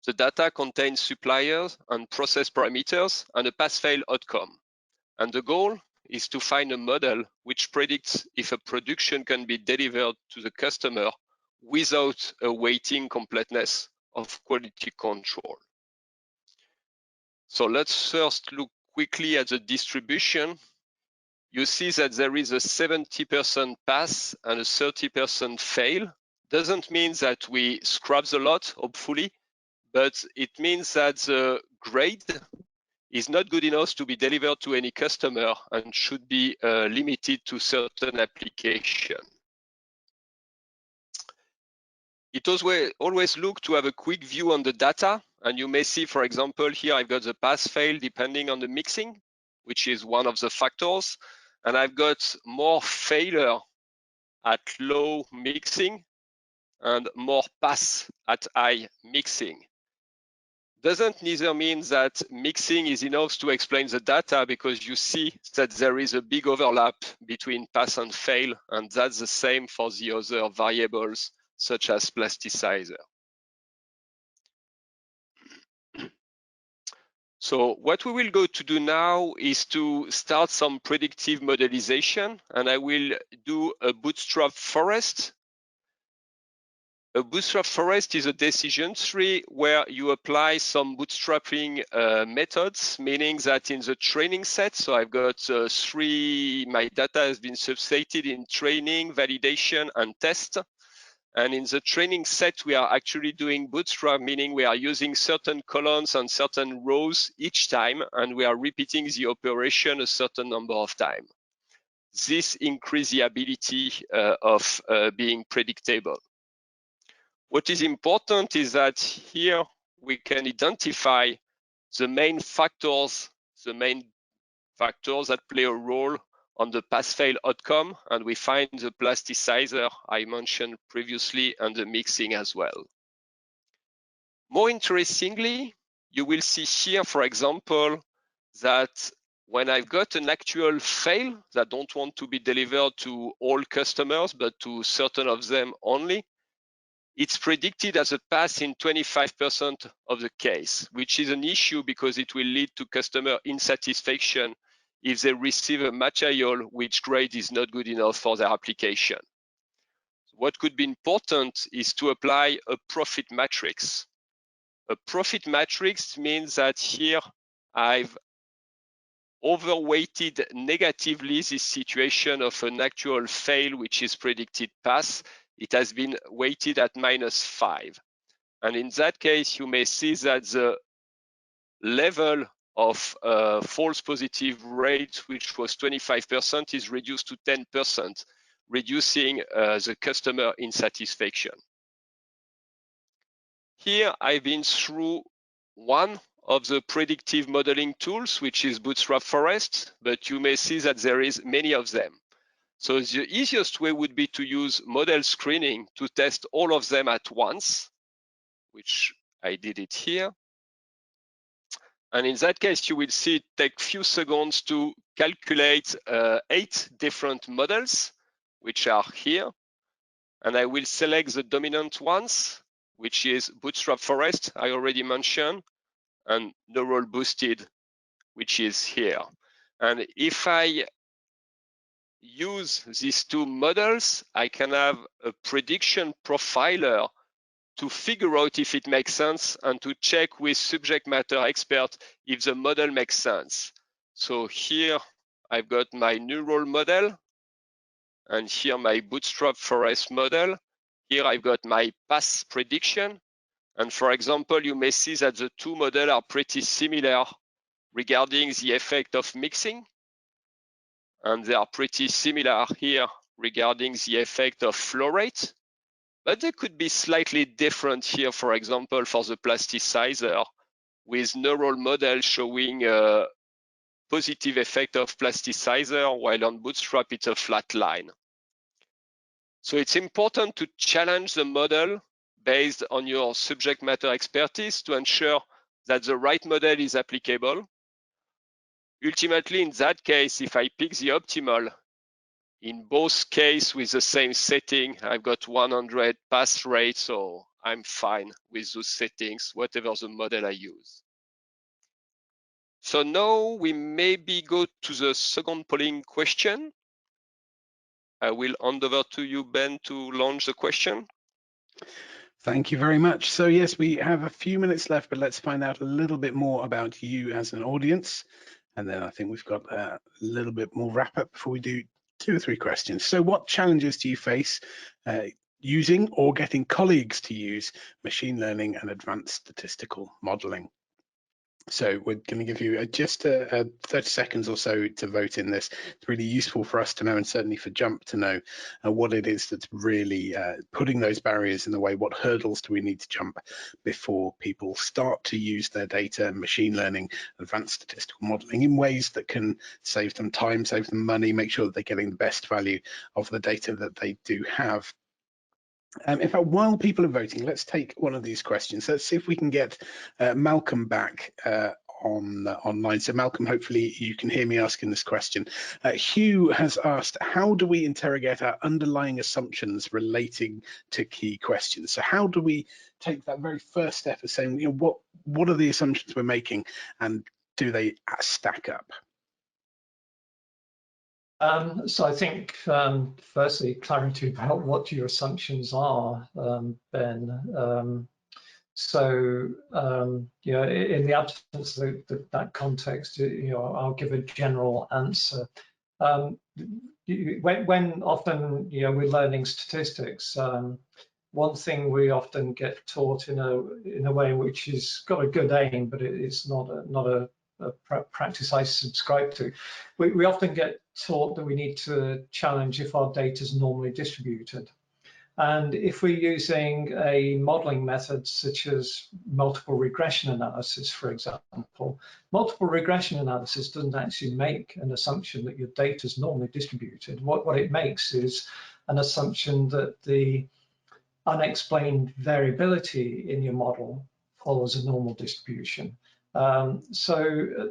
The data contains suppliers and process parameters and a pass-fail outcome. And the goal is to find a model which predicts if a production can be delivered to the customer without awaiting completeness of quality control. So let's first look quickly at the distribution. You see that there is a 70% pass and a 30% fail. Doesn't mean that we scrub the lot, hopefully, but it means that the grade is not good enough to be delivered to any customer and should be limited to certain application. It always look to have a quick view on the data, and you may see, for example, here I've got the pass-fail depending on the mixing, which is one of the factors, and I've got more failure at low mixing and more pass at high mixing. Doesn't neither mean that mixing is enough to explain the data, because you see that there is a big overlap between pass and fail, and that's the same for the other variables such as plasticizer. So what we will go to do now is to start some predictive modelization, and I will do a bootstrap forest. A bootstrap forest is a decision tree where you apply some bootstrapping methods, meaning that in the training set, so I've got my data has been subsetted in training, validation, and test. And in the training set, we are actually doing bootstrap, meaning we are using certain columns and certain rows each time, and we are repeating the operation a certain number of times. This increases the ability of being predictable. What is important is that here we can identify the main factors that play a role on the pass-fail outcome, and we find the plasticizer I mentioned previously and the mixing as well. More interestingly, you will see here, for example, that when I've got an actual fail that don't want to be delivered to all customers, but to certain of them only, it's predicted as a pass in 25% of the case, which is an issue because it will lead to customer insatisfaction if they receive a material which grade is not good enough for their application. What could be important is to apply a profit matrix. A profit matrix means that here I've overweighted negatively this situation of an actual fail, which is predicted pass. It has been weighted at -5. And in that case, you may see that the level of false positive rate, which was 25%, is reduced to 10%, reducing the customer insatisfaction. Here, I've been through one of the predictive modeling tools, which is Bootstrap Forest, but you may see that there is many of them. So the easiest way would be to use model screening to test all of them at once, which I did it here. And in that case, you will see it take a few seconds to calculate 8 different models, which are here. And I will select the dominant ones, which is Bootstrap Forest, I already mentioned, and Neural Boosted, which is here. And if I use these two models, I can have a prediction profiler to figure out if it makes sense and to check with subject matter expert if the model makes sense. So here I've got my neural model, and here my Bootstrap Forest model. Here I've got my pass prediction. And for example, you may see that the two models are pretty similar regarding the effect of mixing. And they are pretty similar here regarding the effect of flow rate. But they could be slightly different here, for example, for the plasticizer, with neural model showing a positive effect of plasticizer, while on Bootstrap it's a flat line. So it's important to challenge the model based on your subject matter expertise to ensure that the right model is applicable. Ultimately, in that case, if I pick the optimal, in both cases with the same setting, I've got 100 pass rate, so I'm fine with those settings, whatever the model I use. So now we maybe go to the second polling question. I will hand over to you, Ben, to launch the question. Thank you very much. So yes, we have a few minutes left, but let's find out a little bit more about you as an audience. And then I think we've got a little bit more wrap up before we do 2 or 3 questions. So what challenges do you face using or getting colleagues to use machine learning and advanced statistical modeling? So we're going to give you just 30 seconds or so to vote in this. It's really useful for us to know, and certainly for JUMP to know what it is that's really putting those barriers in the way. What hurdles do we need to jump before people start to use their data, machine learning, advanced statistical modeling in ways that can save them time, save them money, make sure that they're getting the best value of the data that they do have. In fact, while people are voting, let's take one of these questions. Let's see if we can get Malcolm back online. So Malcolm, hopefully you can hear me asking this question. Hugh has asked, how do we interrogate our underlying assumptions relating to key questions? So how do we take that very first step of saying, you know, what are the assumptions we're making, and do they stack up? So I think, firstly, clarity about what your assumptions are, Ben. You know, in the absence of that context, you know, I'll give a general answer. When often, you know, we're learning statistics, one thing we often get taught in a way which has got a good aim, but it's not a practice I subscribe to. We often get taught that we need to challenge if our data is normally distributed. And if we're using a modeling method such as multiple regression analysis, for example, multiple regression analysis doesn't actually make an assumption that your data is normally distributed. What it makes is an assumption that the unexplained variability in your model follows a normal distribution. You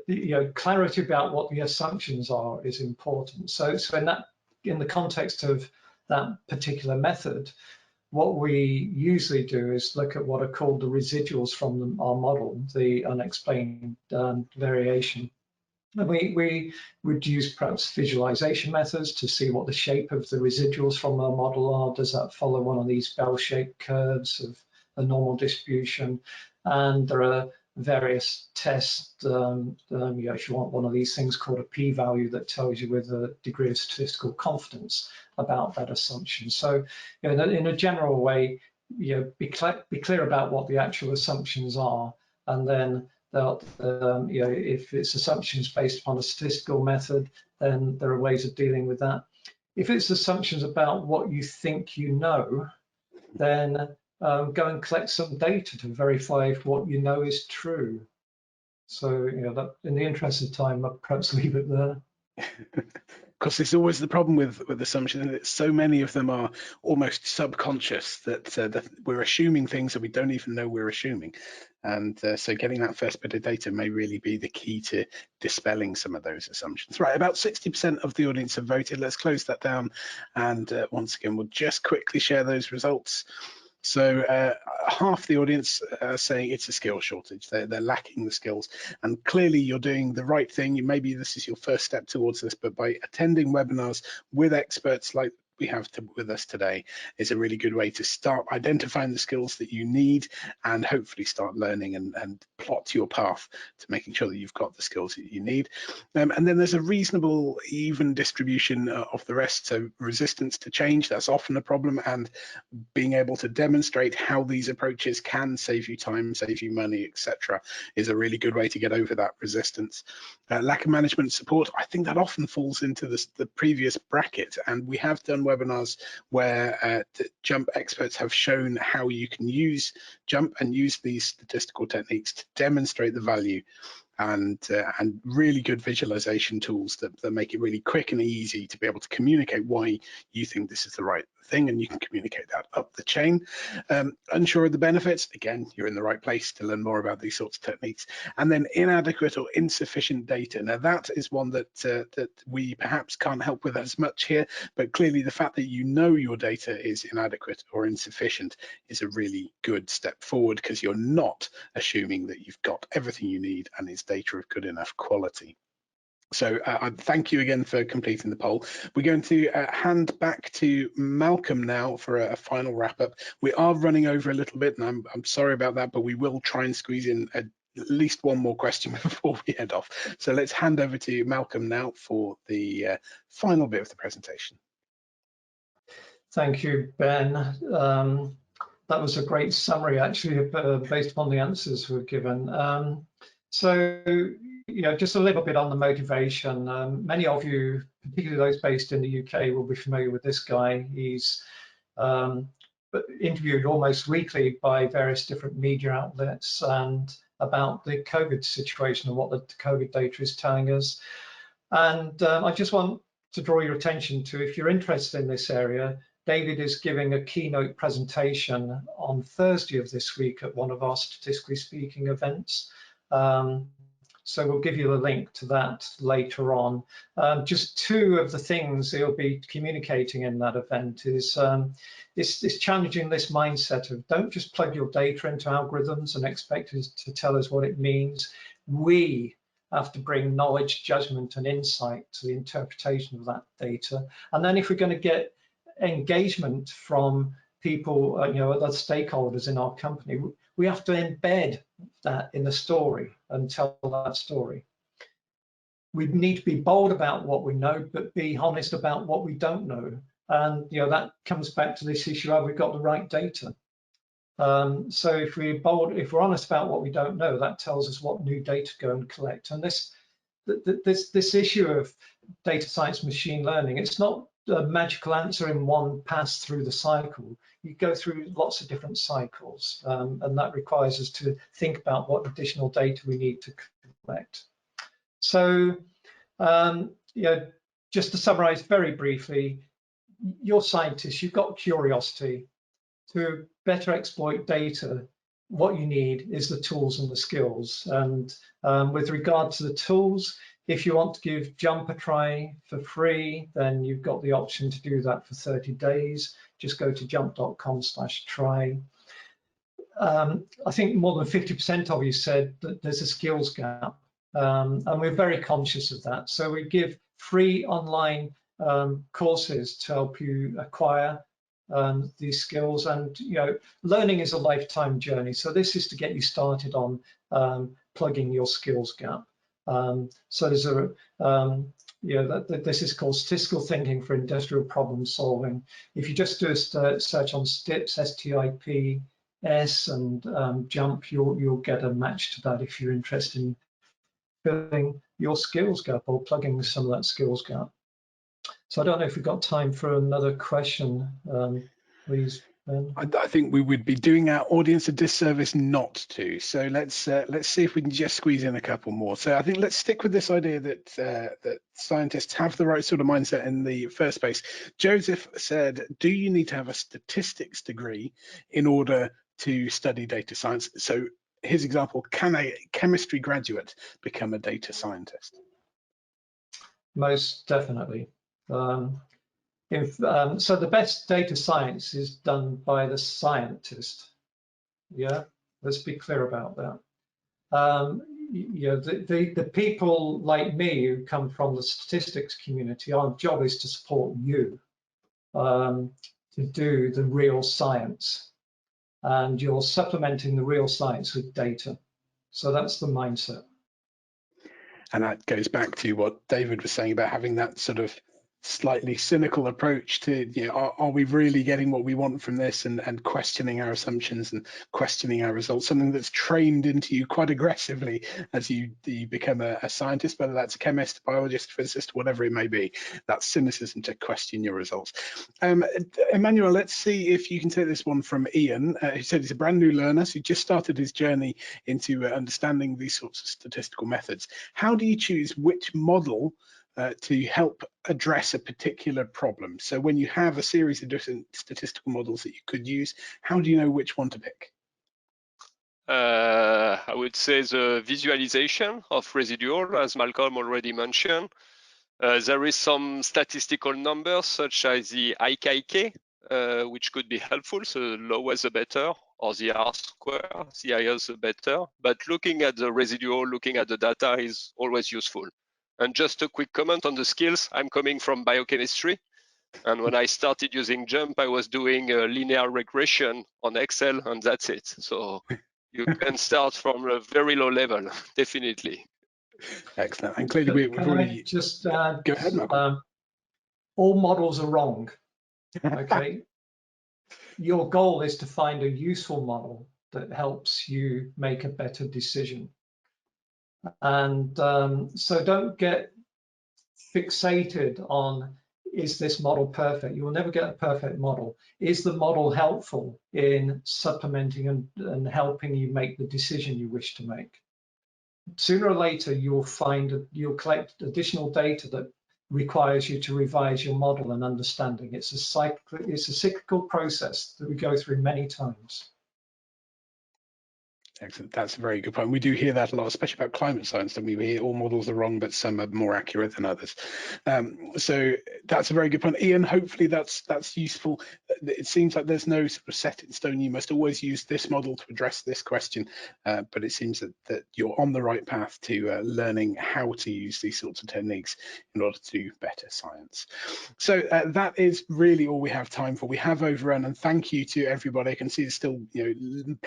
know, clarity about what the assumptions are is important. So in the context of that particular method, what we usually do is look at what are called the residuals from our model, the unexplained variation. And we would use perhaps visualization methods to see what the shape of the residuals from our model are. Does that follow one of these bell-shaped curves of a normal distribution? And there are various tests. You actually want one of these things called a p-value that tells you with a degree of statistical confidence about that assumption. So, you know, in a general way, you know, be clear about what the actual assumptions are, and then you know, if it's assumptions based upon a statistical method, then there are ways of dealing with that. If it's assumptions about what you think you know, then go and collect some data to verify if what you know is true. So, you know, that in the interest of time, I'll perhaps leave it there. Of course, it's always the problem with assumptions, that so many of them are almost subconscious, that we're assuming things that we don't even know we're assuming. And so getting that first bit of data may really be the key to dispelling some of those assumptions. Right, about 60% of the audience have voted. Let's close that down. And once again, we'll just quickly share those results. So half the audience are saying it's a skill shortage. They're lacking the skills, and clearly you're doing the right thing. Maybe this is your first step towards this, but by attending webinars with experts like we have with us today is a really good way to start identifying the skills that you need, and hopefully start learning and plot your path to making sure that you've got the skills that you need. And then there's a reasonable even distribution of the rest. So resistance to change, that's often a problem, and being able to demonstrate how these approaches can save you time, save you money, etc., is a really good way to get over that resistance. Lack of management support, I think that often falls into the previous bracket, and we have done webinars where JUMP experts have shown how you can use JUMP and use these statistical techniques to demonstrate the value, and really good visualization tools that make it really quick and easy to be able to communicate why you think this is the right thing, and you can communicate that up the chain. Unsure of the benefits, again, you're in the right place to learn more about these sorts of techniques. And then inadequate or insufficient data. Now that is one that we perhaps can't help with as much here, but clearly the fact that you know your data is inadequate or insufficient is a really good step forward, because you're not assuming that you've got everything you need and it's data of good enough quality. So thank you again for completing the poll. We're going to hand back to Malcolm now for a final wrap up. We are running over a little bit, and I'm sorry about that, but we will try and squeeze in at least one more question before we head off. So let's hand over to Malcolm now for the final bit of the presentation. Thank you, Ben. That was a great summary, actually, based upon the answers we've given. So, just a little bit on the motivation. Many of you, particularly those based in the UK, will be familiar with this guy. He's interviewed almost weekly by various different media outlets and about the COVID situation and what the COVID data is telling us. And I just want to draw your attention to, if you're interested in this area, David is giving a keynote presentation on Thursday of this week at one of our Statistically Speaking events. So we'll give you a link to that later on. Just two of the things he'll be communicating in that event is challenging this mindset of don't just plug your data into algorithms and expect it to tell us what it means. We have to bring knowledge, judgment, and insight to the interpretation of that data. And then if we're going to get engagement from people, other stakeholders in our company, we have to embed that in the story and tell that story. We need to be bold about what we know, but be honest about what we don't know. And that comes back to this issue of we've got the right data. So if we're bold, if we're honest about what we don't know, that tells us what new data to go and collect. And this issue of data science, machine learning, it's not a magical answer in one pass through the cycle. You go through lots of different cycles, and that requires us to think about what additional data we need to collect. So, just to summarize very briefly, you're scientists, you've got curiosity. To better exploit data, what you need is the tools and the skills. And with regard to the tools, if you want to give JUMP a try for free, then you've got the option to do that for 30 days. Just go to jump.com/try. I think more than 50% of you said that there's a skills gap, and we're very conscious of that. So we give free online courses to help you acquire these skills, and learning is a lifetime journey. So this is to get you started on plugging your skills gap. So there's this is called statistical thinking for industrial problem solving. If you just do a search on STIPS, STIPS, and JUMP, you'll get a match to that if you're interested in filling your skills gap or plugging some of that skills gap. So I don't know if we've got time for another question, please, Ben. I think we would be doing our audience a disservice not to. So let's see if we can just squeeze in a couple more. So I think let's stick with this idea that that scientists have the right sort of mindset in the first place. Joseph said, "Do you need to have a statistics degree in order to study data science?" So his example: can a chemistry graduate become a data scientist? Most definitely. So the best data science is done by the scientist. Yeah, let's be clear about that. The people like me who come from the statistics community, our job is to support you to do the real science, and you're supplementing the real science with data. So that's the mindset. And that goes back to what David was saying about having that sort of slightly cynical approach to, are we really getting what we want from this, and questioning our assumptions and questioning our results, something that's trained into you quite aggressively as you become a scientist, whether that's a chemist, biologist, physicist, whatever it may be, that cynicism to question your results. Emmanuel, let's see if you can take this one from Ian, who said he's a brand new learner, so he just started his journey into understanding these sorts of statistical methods. How do you choose which model to help address a particular problem? So when you have a series of different statistical models that you could use, how do you know which one to pick? I would say the visualization of residual, as Malcolm already mentioned. There is some statistical numbers such as the IKK, which could be helpful, so the lower the better, or the R square, the higher the better. But looking at the residual, looking at the data is always useful. And just a quick comment on the skills. I'm coming from biochemistry. And when I started using JUMP, I was doing a linear regression on Excel, and that's it. So you can start from a very low level, definitely. Excellent. And clearly we've already... just go ahead, Malcolm. All models are wrong. Okay. Your goal is to find a useful model that helps you make a better decision. And so don't get fixated on, is this model perfect? You will never get a perfect model. Is the model helpful in supplementing and helping you make the decision you wish to make? Sooner or later, you'll collect additional data that requires you to revise your model and understanding. It's a cyclical process that we go through many times. Excellent. That's a very good point. We do hear that a lot, especially about climate science, and we hear all models are wrong, but some are more accurate than others. So that's a very good point. Ian, hopefully that's useful. It seems like there's no sort of set in stone. You must always use this model to address this question, but it seems that you're on the right path to learning how to use these sorts of techniques in order to do better science. So that is really all we have time for. We have overrun, and thank you to everybody. I can see there's still,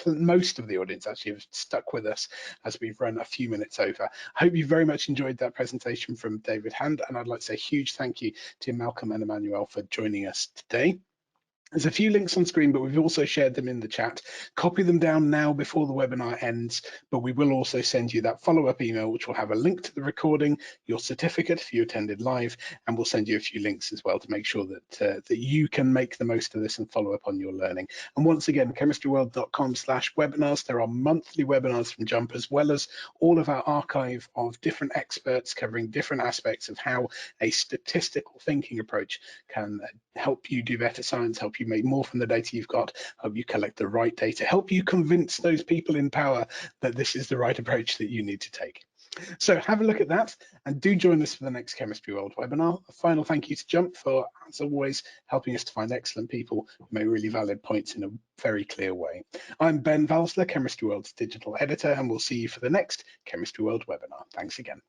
most of the audience actually have stuck with us as we've run a few minutes over. I hope you very much enjoyed that presentation from David Hand, and I'd like to say a huge thank you to Malcolm and Emmanuel for joining us today. There's a few links on screen, but we've also shared them in the chat. Copy them down now before the webinar ends, but we will also send you that follow-up email, which will have a link to the recording, your certificate if you attended live, and we'll send you a few links as well to make sure that you can make the most of this and follow up on your learning. And once again, chemistryworld.com/webinars. There are monthly webinars from JUMP, as well as all of our archive of different experts covering different aspects of how a statistical thinking approach can help you do better science, help you make more from the data you've got, help you collect the right data, help you convince those people in power that this is the right approach that you need to take. So have a look at that, and do join us for the next Chemistry World webinar. A final thank you to JUMP for, as always, helping us to find excellent people who make really valid points in a very clear way. I'm Ben Valsler, Chemistry World's digital editor, and we'll see you for the next Chemistry World webinar. Thanks again.